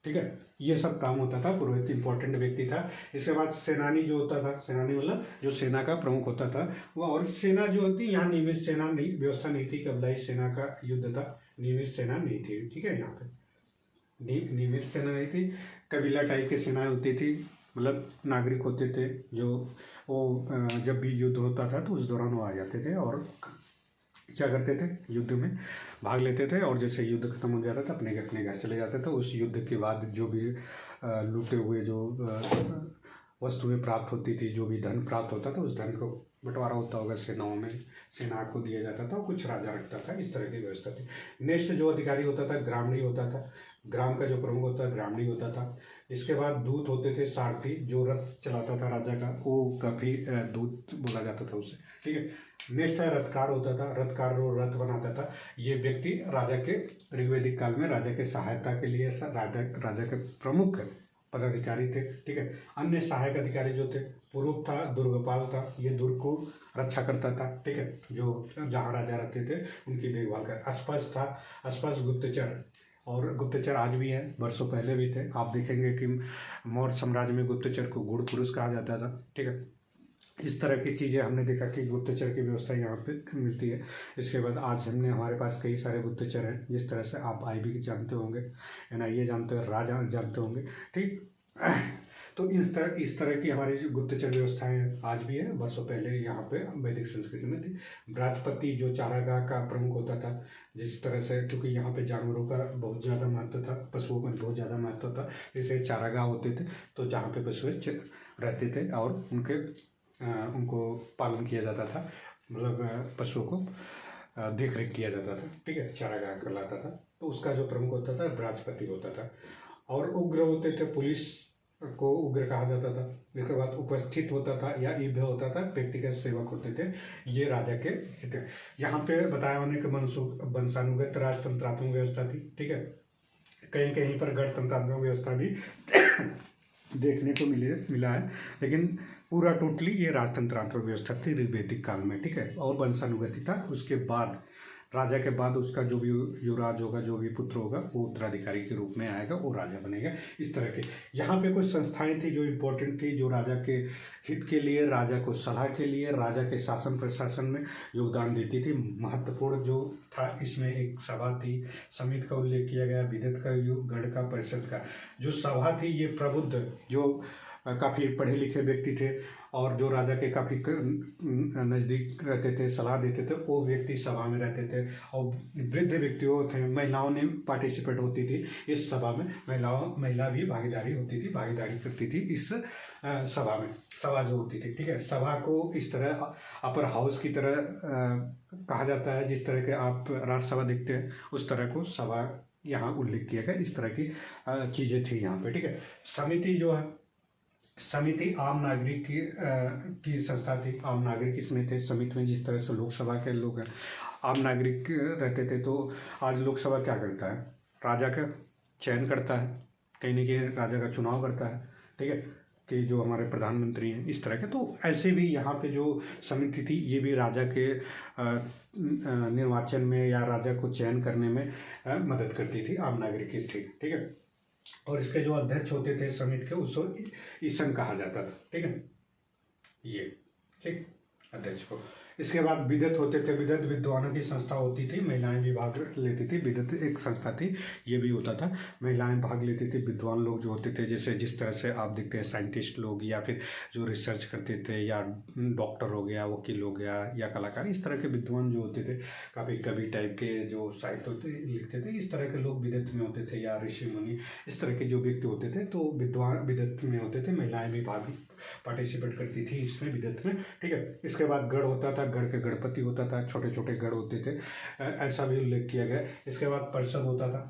ठीक है। ये सब काम होता था। पुरोहित इंपॉर्टेंट व्यक्ति था। इसके बाद सेनानी जो होता था, सेनानी मतलब जो सेना का प्रमुख होता था वो, और सेना जो होती, यहाँ नियमित सेना नहीं, व्यवस्था नहीं थी, कबीलाई सेना का युद्ध था, नियमित सेना नहीं थी, ठीक है। यहाँ पे नियमित सेना नहीं थी, कबीला टाइप की सेनाएं होती थी, मतलब नागरिक होते थे जो वो जब भी युद्ध होता था तो उस दौरान वो आ जाते थे और क्या करते थे, युद्ध में भाग लेते थे और जैसे युद्ध खत्म हो जाता था अपने घर चले जाते थे। उस युद्ध के बाद जो भी लूटे हुए जो वस्तुएं प्राप्त होती थी, जो भी धन प्राप्त होता था, उस धन को बंटवारा होता होगा सेनाओं में, सेना को दिया जाता था, कुछ राजा रखता था, इस तरह की व्यवस्था थी। नेक्स्ट जो अधिकारी होता था ग्रामणी होता था, ग्राम का जो प्रमुख होता है ग्रामणी होता था। इसके बाद दूत होते थे, सारथी जो रथ चलाता था राजा का, वो काफी दूत बोला जाता था उससे, ठीक है। नेक्स्ट है रथकार होता था, रथकार जो रथ बनाता था, ये व्यक्ति राजा के ऋग्वैदिक काल में राजा के सहायता के लिए राजा के प्रमुख पदाधिकारी थे, ठीक है। अन्य सहायक अधिकारी जो थे, पुरूप था, दुर्गपाल था, ये दुर्ग को रक्षा करता था, ठीक है, जो जहाँ राजा रहते थे उनकी देखभाल कर। अस्पष्ट था, अस्पष्ट गुप्तचर, और गुप्तचर आज भी है, वर्षों पहले भी थे। आप देखेंगे कि मौर्य साम्राज्य में गुप्तचर को गुड़ पुरुष कहा जाता था, ठीक है। इस तरह की चीज़ें हमने देखा कि गुप्तचर की व्यवस्था यहाँ पे मिलती है। इसके बाद आज हमारे पास कई सारे गुप्तचर हैं, जिस तरह से आप IB जानते होंगे, NIA जानते हो, राजा जानते होंगे, ठीक। तो इस तरह की हमारी जो गुप्तचर व्यवस्थाएं आज भी है, वर्षों पहले यहाँ पे वैदिक संस्कृति में थी। बृहस्पति जो चारागाह का प्रमुख होता था, जिस तरह से, क्योंकि यहाँ पे जानवरों का बहुत ज़्यादा महत्व था, पशुओं का बहुत ज़्यादा महत्व था, जैसे चारागाह होते थे तो जहाँ पे पशु रहते थे और उनको पालन किया जाता था, मतलब पशुओं को देख रेख किया जाता था, ठीक है, चारागाह कहलाता था। तो उसका जो प्रमुख होता था बृहस्पति होता था। और उग्र होते थे, पुलिस को उग्र कहा जाता था। इसके बाद उपस्थित होता था या ईभ होता था, व्यक्तिगत सेवक होते थे, ये राजा के थे। यहाँ पे बताया होने के वंशानुगत राजतंत्रात्मक व्यवस्था थी, ठीक है। कहीं कहीं पर गणतंत्रात्मक व्यवस्था भी देखने को मिला है, लेकिन पूरा टोटली ये राजतंत्रात्मक व्यवस्था थी ऋग्वैदिक काल में, ठीक है। और वंशानुगति था, उसके बाद राजा के बाद उसका जो भी युवराज होगा, जो भी पुत्र होगा, वो उत्तराधिकारी के रूप में आएगा, वो राजा बनेगा। इस तरह के यहाँ पे कुछ संस्थाएं थी जो इम्पोर्टेंट थी, जो राजा के हित के लिए, राजा को सलाह के लिए, राजा के शासन प्रशासन में योगदान देती थी। महत्वपूर्ण जो था इसमें एक सभा थी, समिति का उल्लेख किया गया, विदत का, गढ़ का, परिषद का। जो सभा थी ये प्रबुद्ध, जो काफ़ी पढ़े लिखे व्यक्ति थे और जो राजा के काफ़ी नज़दीक रहते थे, सलाह देते थे, वो व्यक्ति सभा में रहते थे। और वृद्ध व्यक्तियों थे, महिलाओं ने पार्टिसिपेट होती थी इस सभा में, महिला भी भागीदारी करती थी इस सभा में, सभा जो होती थी, ठीक है। सभा को इस तरह अपर हाउस की तरह कहा जाता है, जिस तरह के आप राज्यसभा देखते हैं उस तरह को सभा यहाँ उल्लेख किया गया। इस तरह की चीज़ें थी यहाँ पे, ठीक है। समिति जो है, समिति आम नागरिक की संस्था थी। आम नागरिक इसमें थे समिति में, जिस तरह से लोकसभा के लोग आम नागरिक रहते थे। तो आज लोकसभा क्या करता है, राजा का चयन करता है, कहीं न कहीं राजा का चुनाव करता है, ठीक है, कि जो हमारे प्रधानमंत्री हैं, इस तरह के। तो ऐसे भी यहाँ पे जो समिति थी, ये भी राजा के निर्वाचन में या राजा को चयन करने में मदद करती थी, आम नागरिक की थी, ठीक है। और इसके जो अध्यक्ष होते थे समिति के, उसको ईसन कहा जाता था, ठीक है, ये, ठीक, अध्यक्ष को। इसके बाद विदत होते थे, विदत विद्वानों की संस्था होती थी, महिलाएं भी भाग लेती थी। विदत एक संस्था थी, ये भी होता था, महिलाएं भाग लेती थी। विद्वान लोग जो होते थे, जैसे जिस तरह से आप देखते हैं साइंटिस्ट लोग, या फिर जो रिसर्च करते थे, या डॉक्टर हो गया, वकील हो गया, या कलाकार, इस तरह के विद्वान जो होते थे, काफ़ी कवि टाइप के जो साहित्य लिखते थे, इस तरह के लोग विदत में होते थे, या ऋषि मुनि, इस तरह के जो व्यक्ति होते थे, तो विद्वान विदत में होते थे। महिलाएं भी पार्टिसिपेट करती थी इसमें, विदत में, ठीक है। इसके बाद गढ़ होता था, गढ़ के गणपति होता था, छोटे छोटे गढ़ होते थे, ऐसा भी उल्लेख किया गया। इसके बाद परिषद होता था।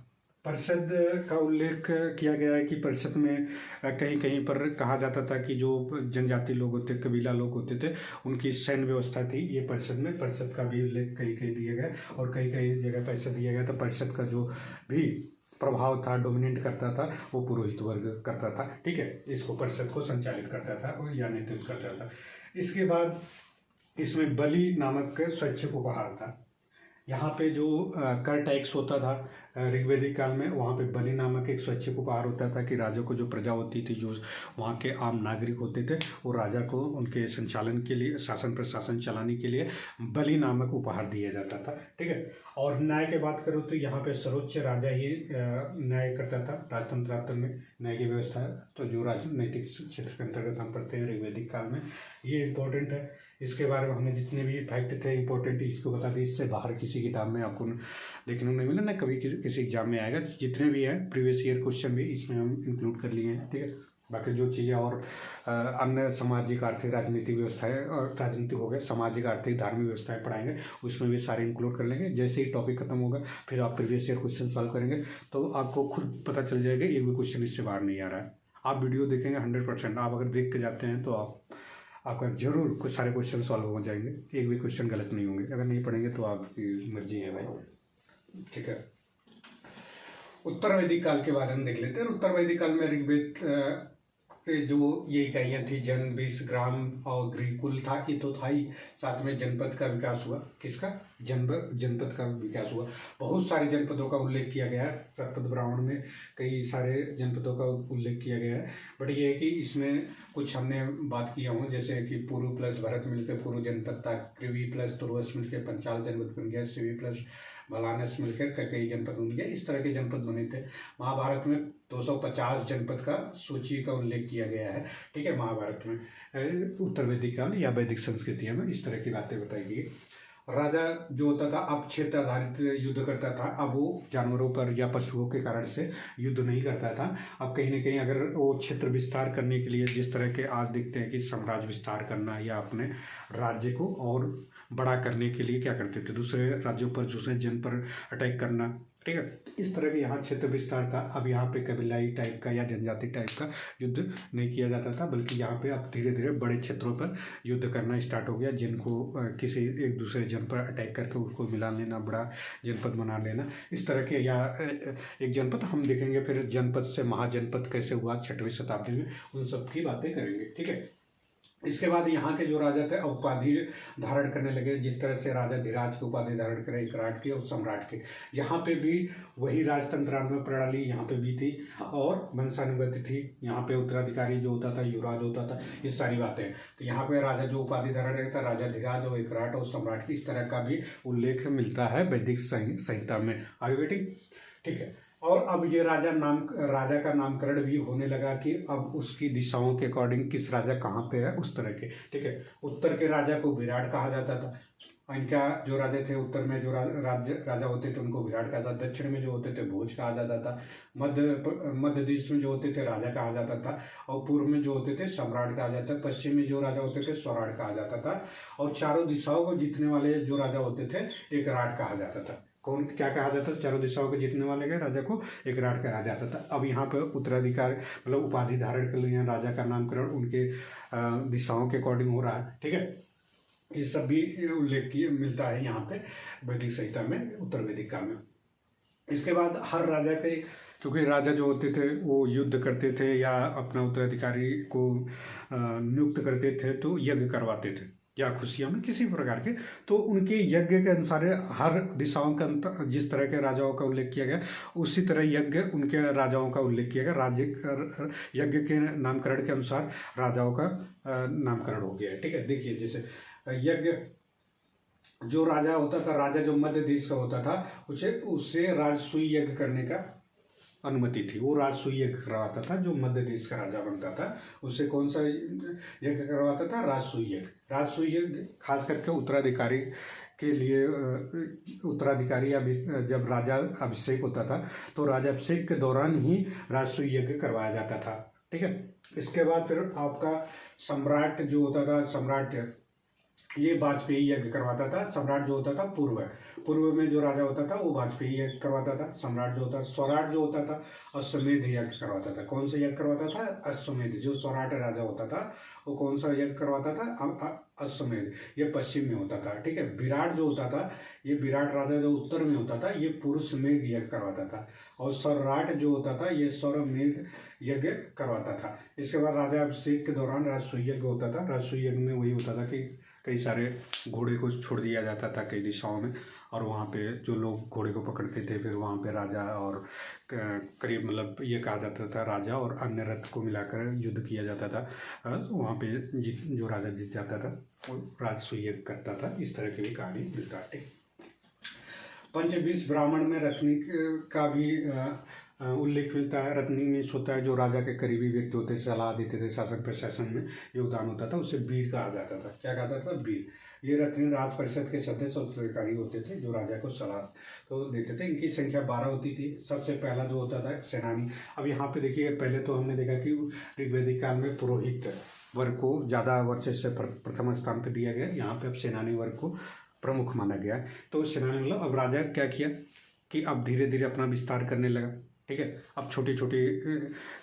परिषद का उल्लेख किया गया है कि परिषद में कहीं कहीं पर कहा जाता था कि जो जनजाति लोग होते, कबीला लोग होते थे, उनकी सैन्य व्यवस्था थी, ये परिषद में, परिषद का भी उल्लेख कहीं कहीं दिया गया, और कई कई जगह परिषद दिया गया। तो परिषद का जो भी प्रभाव था, डोमिनेट करता था, वो पुरोहित वर्ग करता था, ठीक है, इसको परिषद को संचालित करता था या नेतृत्व करता था। इसके बाद इसमें बलि नामक स्वैच्छिक उपहार था। यहाँ पे जो कर टैक्स होता था ऋग्वैदिक काल में, वहाँ पे बलि नामक एक स्वैच्छिक उपहार होता था कि राजा को जो प्रजा होती थी, जो वहाँ के आम नागरिक होते थे, वो राजा को उनके संचालन के लिए, शासन प्रशासन चलाने के लिए बलि नामक उपहार दिया जाता था, ठीक है। और न्याय की बात करो तो यहाँ पे सर्वोच्च राजा ही न्याय करता था। राजतंत्र में न्याय की व्यवस्था, तो जो राजनैतिक क्षेत्र के अंतर्गत हम पढ़ते हैं ऋग्वैदिक काल में, ये इम्पोर्टेंट है। इसके बारे में हमने जितने भी फैक्ट थे इंपॉर्टेंट इसको बता दिए। इससे बाहर किसी किताब में आपको देखने को नहीं मिला, ना कभी किसी एग्जाम में आएगा। जितने भी हैं प्रीवियस ईयर क्वेश्चन भी इसमें हम इंक्लूड कर लिए हैं, ठीक है। बाकी जो चीज़ें और अन्य सामाजिक आर्थिक राजनीतिक व्यवस्थाएं और राजनीतिक हो गए, सामाजिक आर्थिक धार्मिक व्यवस्थाएं पढ़ाएंगे, उसमें भी सारे इंक्लूड कर लेंगे। जैसे ही टॉपिक खत्म होगा फिर आप प्रीवियस ईयर क्वेश्चन सॉल्व करेंगे तो आपको खुद पता चल जाएगा एक भी क्वेश्चन इससे बाहर नहीं आ रहा है। आप वीडियो देखेंगे 100%, आप अगर देख के जाते हैं तो आपका जरूर कुछ सारे क्वेश्चन सॉल्व हो जाएंगे, एक भी क्वेश्चन गलत नहीं होंगे। अगर नहीं पढ़ेंगे तो आपकी मर्जी है भाई, ठीक है। उत्तर वैदिक काल के बारे में देख लेते हैं। उत्तर वैदिक काल में ऋग्वेद जो ये इकाइयाँ थी, जन, बीस, ग्राम और गृहकुल था, ये तो था ही। साथ में जनपद का विकास हुआ। किसका? जनपद का विकास हुआ। बहुत सारे जनपदों का उल्लेख किया गया है। शतपथ ब्राह्मण में कई सारे जनपदों का उल्लेख किया गया है। बट ये है कि इसमें कुछ हमने बात किया हूँ, जैसे कि पूर्व प्लस भरत मिलकर पूर्व जनपद था, कृवि प्लस तुर्वस मिलकर पंचाल जनपद बन गया, शिवी प्लस बलानस मिलकर कई जनपद बन गया। इस तरह के जनपद बने थे। महाभारत में 250 जनपद का सूची का उल्लेख किया गया है, ठीक है। महाभारत में उत्तर वैदिक काल या वैदिक संस्कृतियों में इस तरह की बातें बताई गई। राजा जो होता था अब क्षेत्र आधारित युद्ध करता था। अब वो जानवरों पर या पशुओं के कारण से युद्ध नहीं करता था। अब कहीं ना कहीं अगर वो क्षेत्र विस्तार करने के लिए, जिस तरह के आज देखते हैं कि साम्राज्य विस्तार करना या अपने राज्य को और बड़ा करने के लिए क्या करते थे, दूसरे राज्यों पर, दूसरे जन पर अटैक करना, ठीक है। इस तरह के यहाँ क्षेत्र विस्तार था। अब यहाँ पे कबीलाई टाइप का या जनजाति टाइप का युद्ध नहीं किया जाता था, बल्कि यहाँ पे अब धीरे धीरे बड़े क्षेत्रों पर युद्ध करना स्टार्ट हो गया, जिनको किसी एक दूसरे जन पर अटैक करके उसको मिला लेना, बड़ा जनपद बना लेना, इस तरह के। या एक जनपद हम देखेंगे, फिर जनपद से महाजनपद कैसे हुआ 6वीं शताब्दी में, उन सब की बातें करेंगे, ठीक है। इसके बाद यहाँ के जो राजा थे उपाधि धारण करने लगे। जिस तरह से राजा धीराज की उपाधि धारण करे, विराट की और सम्राट की। यहाँ पे भी वही राजतंत्रात्मक प्रणाली यहाँ पे भी थी और वंशानुगति थी। यहाँ पे उत्तराधिकारी जो होता था, युवराज होता था, ये सारी बातें। तो यहाँ पे राजा जो उपाधि धारण करता, राजा धीराज और विराट और सम्राट की, इस तरह का भी उल्लेख मिलता है वैदिक संहिता में। आगे बेटी, ठीक है। और अब ये राजा का नामकरण भी होने लगा कि अब उसकी दिशाओं के अकॉर्डिंग किस राजा कहाँ पे है, उस तरह के, ठीक है। उत्तर के राजा को विराट कहा जाता था। इनका जो राजा थे, उत्तर में जो राजा होते थे उनको विराट कहा जाता था। दक्षिण में जो होते थे भोज कहा जाता था। मध्य देश में जो होते थे राजा कहा जाता था। और पूर्व में जो होते थे सम्राट कहा जाता था। पश्चिम में जो राजा होते थे स्वराट कहा जाता था। और चारों दिशाओं को जीतने वाले जो राजा होते थे एक राट कहा जाता था। कौन क्या कहा जाता था? चारों दिशाओं को जीतने वाले के राजा को एक राट कहा जाता था। अब यहाँ पर उत्तराधिकार मतलब उपाधि धारण कर लिया, राजा का नामकरण उनके दिशाओं के अकॉर्डिंग हो रहा है, ठीक है। ये सब भी उल्लेख मिलता है यहाँ पे वैदिक संहिता में, उत्तर वैदिक काल में। इसके बाद हर राजा के, क्योंकि राजा जो होते थे वो युद्ध करते थे या अपना उत्तराधिकारी को नियुक्त करते थे तो यज्ञ करवाते थे या खुशियों में किसी प्रकार के। तो उनके यज्ञ के अनुसार हर दिशाओं का जिस तरह के राजाओं का उल्लेख किया गया उसी तरह यज्ञ उनके राजाओं का उल्लेख किया गया। राज्य यज्ञ के नामकरण के अनुसार राजाओं का नामकरण हो गया है, ठीक है। देखिए जैसे यज्ञ जो राजा होता था, राजा जो मध्य देश का होता था उससे राजसूय यज्ञ करने का अनुमति थी। वो राजसूय यज्ञ करवाता था। जो मध्य देश का राजा बनता था उससे कौन सा यज्ञ करवाता था? राजसूय यज्ञ। राजसूय यज्ञ खास करके उत्तराधिकारी के लिए, उत्तराधिकारी जब राजा अभिषेक होता था तो राजा अभिषेक के दौरान ही राजसूय यज्ञ करवाया जाता था, ठीक है। इसके बाद फिर आपका सम्राट जो होता था, सम्राट ये वाजपेयी यज्ञ करवाता था। सम्राट जो होता था पूर्व में जो राजा होता था वो वाजपेयी यज्ञ करवाता था। सम्राट जो होता, स्वराट जो होता था अश्वमेध यज्ञ करवाता था। कौन सा यज्ञ करवाता था? अश्वमेध। जो स्वराट राजा होता था वो कौन सा यज्ञ करवाता था? अश्वमेध। ये पश्चिम में होता था, ठीक है। विराट जो होता था, ये विराट राजा जो उत्तर में होता था ये पुरुषमेध यज्ञ करवाता था। और स्वराट जो होता था ये स्वरमेध यज्ञ करवाता था। इसके बाद राजा अभिषेक के दौरान राजसूय यज्ञ होता था। राजसूय यज्ञ में वही होता था कि कई सारे घोड़े को छोड़ दिया जाता था कई दिशाओं में, और वहाँ पे जो लोग घोड़े को पकड़ते थे फिर वहाँ पे राजा और करीब मतलब ये कहा जाता था राजा और अन्य रथ को मिलाकर युद्ध किया जाता था। वहाँ पे जो राजा जीत जाता था वो राजसूय यज्ञ करता था। इस तरह की भी कहानी मिलता है। पंचविंश ब्राह्मण में रत्निक का भी उल्लेख मिलता है। रत्नी मीन्स होता है जो राजा के करीबी व्यक्ति होते थे, सलाह देते थे, शासन प्रशासन में योगदान होता था, उसे वीर कहा जाता था। क्या कहा जाता था? वीर। ये रत्नी राज परिषद के सदस्य और अधिकारी होते थे जो राजा को सलाह तो देते थे। इनकी संख्या 12 होती थी। सबसे पहला जो होता था सेनानी। अब यहाँ पे देखिए, पहले तो हमने देखा कि ऋग्वैदिक काल में पुरोहित वर्ग को ज़्यादा वर्चस्व से प्रथम स्थान पर दिया गया। यहाँ पे अब सेनानी वर्ग को प्रमुख माना गया है। तो सेनानी मतलब अब राजा क्या किया कि अब धीरे धीरे अपना विस्तार करने लगा। ठीक है, अब छोटी छोटी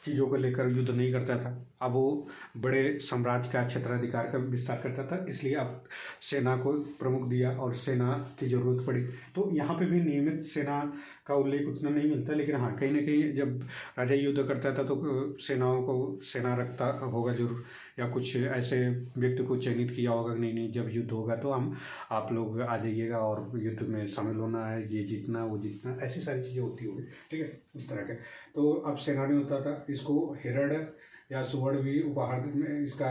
चीज़ों को लेकर युद्ध नहीं करता था, अब वो बड़े साम्राज्य का क्षेत्राधिकार का विस्तार करता था। इसलिए अब सेना को प्रमुख दिया और सेना की जरूरत पड़ी। तो यहाँ पे भी नियमित सेना का उल्लेख उतना नहीं मिलता, लेकिन हाँ कहीं ना कहीं जब राजा युद्ध करता था तो सेनाओं को सेना रखता होगा जरूर, या कुछ ऐसे व्यक्ति को चयनित किया होगा, नहीं नहीं जब युद्ध होगा तो आप लोग आ जाइएगा और युद्ध में शामिल होना है, ये जीतना वो जीतना, ऐसी सारी चीज़ें होती होंगी। ठीक है, इस तरह के। तो अब सेनानी होता था, इसको हिरण या सुवर्ण भी उपहार में, इसका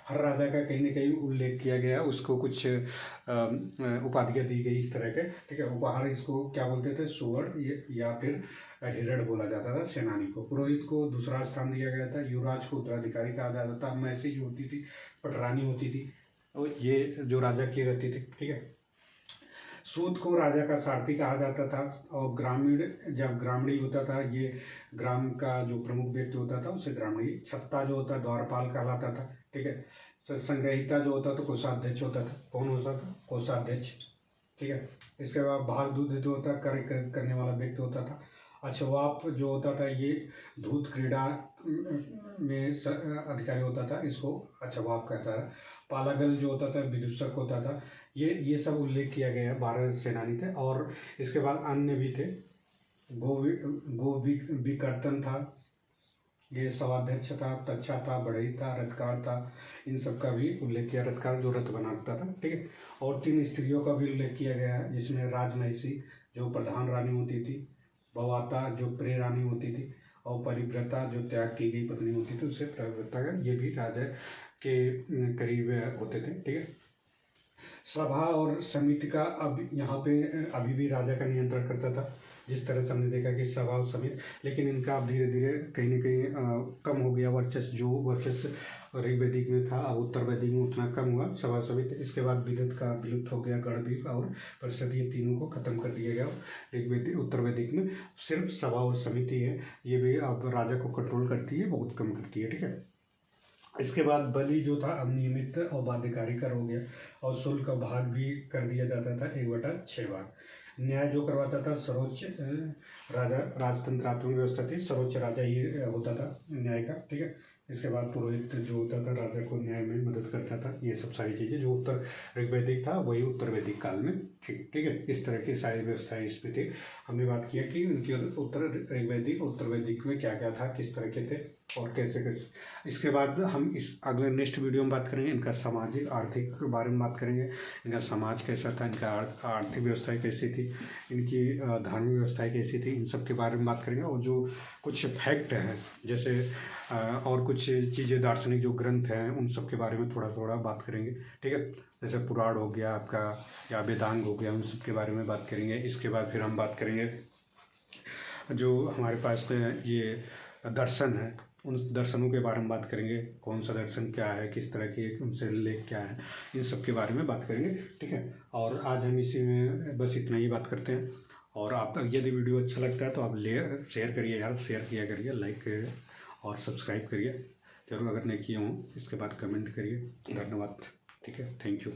हर राजा का कहीं ना कहीं उल्लेख किया गया, उसको कुछ उपाधियाँ दी गई इस तरह के। ठीक है, उपहार इसको क्या बोलते थे? सुवर्ण या फिर हिरण बोला जाता था सेनानी को। पुरोहित को दूसरा स्थान दिया गया था। युवराज को उत्तराधिकारी कहा जाता था। मैसी होती थी, पटरानी होती थी, और ये जो राजा की रहती थी। ठीक है, सूत को राजा का सारथी कहा जाता था। और ग्रामीण, जब ग्रामीणी होता था, ये ग्राम का जो प्रमुख व्यक्ति होता था उसे ग्रामीणी। छत्ता जो होता द्वारपाल कहलाता था। ठीक है, संग्रहिता जो होता था कोषाध्यक्ष होता था। कौन होता था? कोषाध्यक्ष। ठीक है, इसके बाद भाग दूध जो होता क्रय करने वाला व्यक्ति होता था। अछवाप जो होता था ये धूत क्रीड़ा में अधिकारी होता था, इसको अछवाप कहता था। पालागल जो होता था विदूषक होता था। ये सब उल्लेख किया गया है। 12 सेनानी थे। और इसके बाद अन्य भी थे। गो विकर्तन था, ये सवाध्यक्ष था, तच्छा था, बढ़ई था, रथकार था, इन सब का भी उल्लेख किया। रथकार जो रथ बनाता था। ठीक है, और 3 स्त्रियों का भी उल्लेख किया गया है, जिसमें राजमहिषी जो प्रधान रानी होती थी, भवाता जो प्रिय रानी होती थी, और परिव्रता जो त्याग की गई पत्नी होती थी, उससे परिव्रता का, ये भी राजा के करीब होते थे। ठीक है, सभा और समिति का अब यहाँ पे अभी भी राजा का नियंत्रण करता था। जिस तरह से हमने देखा कि सभा और समिति, लेकिन इनका अब धीरे धीरे कहीं ना कहीं कम हो गया वर्चस्व। जो वर्चस्व ऋग्वैदिक में था अब उत्तर वैदिक में उतना कम हुआ, सभा समिति। इसके बाद विदत का विलुप्त हो गया, गण भी और परिषद, ये तीनों को खत्म कर दिया गया। ऋग्वैदिक उत्तर वैदिक में सिर्फ सभा और समिति है, ये भी अब राजा को कंट्रोल करती है, बहुत कम करती है। ठीक है, इसके बाद बलि जो था अब नियमित और बाध्यकारी कर हो गया, और शुल्क का भाग भी कर दिया जाता था 1/6 भाग। न्याय जो करवाता था सर्वोच्च राजा, राजतंत्रात्मक व्यवस्था थी, सर्वोच्च राजा ही होता था न्याय का। ठीक है, इसके बाद पुरोहित जो होता था राजा को न्याय में मदद करता था। ये सब सारी चीज़ें जो उत्तर ऋग्वैदिक था वही उत्तर वैदिक काल में ठीक है, इस तरह की सारी व्यवस्थाएं इसमें थी। हमने बात किया कि उनकी उत्तर ऋग्वैदिक उत्तर वैदिक में क्या क्या था, किस तरह के थे और कैसे कैसे। इसके बाद हम इस अगले नेक्स्ट वीडियो में बात करेंगे इनका सामाजिक आर्थिक के बारे में बात करेंगे। इनका समाज कैसा था, इनका आर्थिक व्यवस्थाएं कैसी थी, इनकी धार्मिक व्यवस्थाएं कैसी थी, इन सब के बारे में बात करेंगे। और जो कुछ फैक्ट हैं, जैसे और कुछ चीज़ें दार्शनिक जो ग्रंथ हैं, उन सब के बारे में थोड़ा थोड़ा बात करेंगे। ठीक है, जैसे पुराण हो गया आपका, या वेदांग हो गया, उन सब के बारे में बात करेंगे। इसके बाद फिर हम बात करेंगे जो हमारे पास ये दर्शन है, उन दर्शनों के बारे में बात करेंगे। कौन सा दर्शन क्या है, किस तरह के उनसे लेख क्या है, इन सब के बारे में बात करेंगे। ठीक है, और आज हम इसी में बस इतना ही बात करते हैं। और आप यदि वीडियो अच्छा लगता है तो आप शेयर करिए यार, शेयर किया करिए, लाइक करिए और सब्सक्राइब करिए जरूर अगर नहीं किए हों। इसके बाद कमेंट करिए। धन्यवाद। ठीक है, थैंक यू।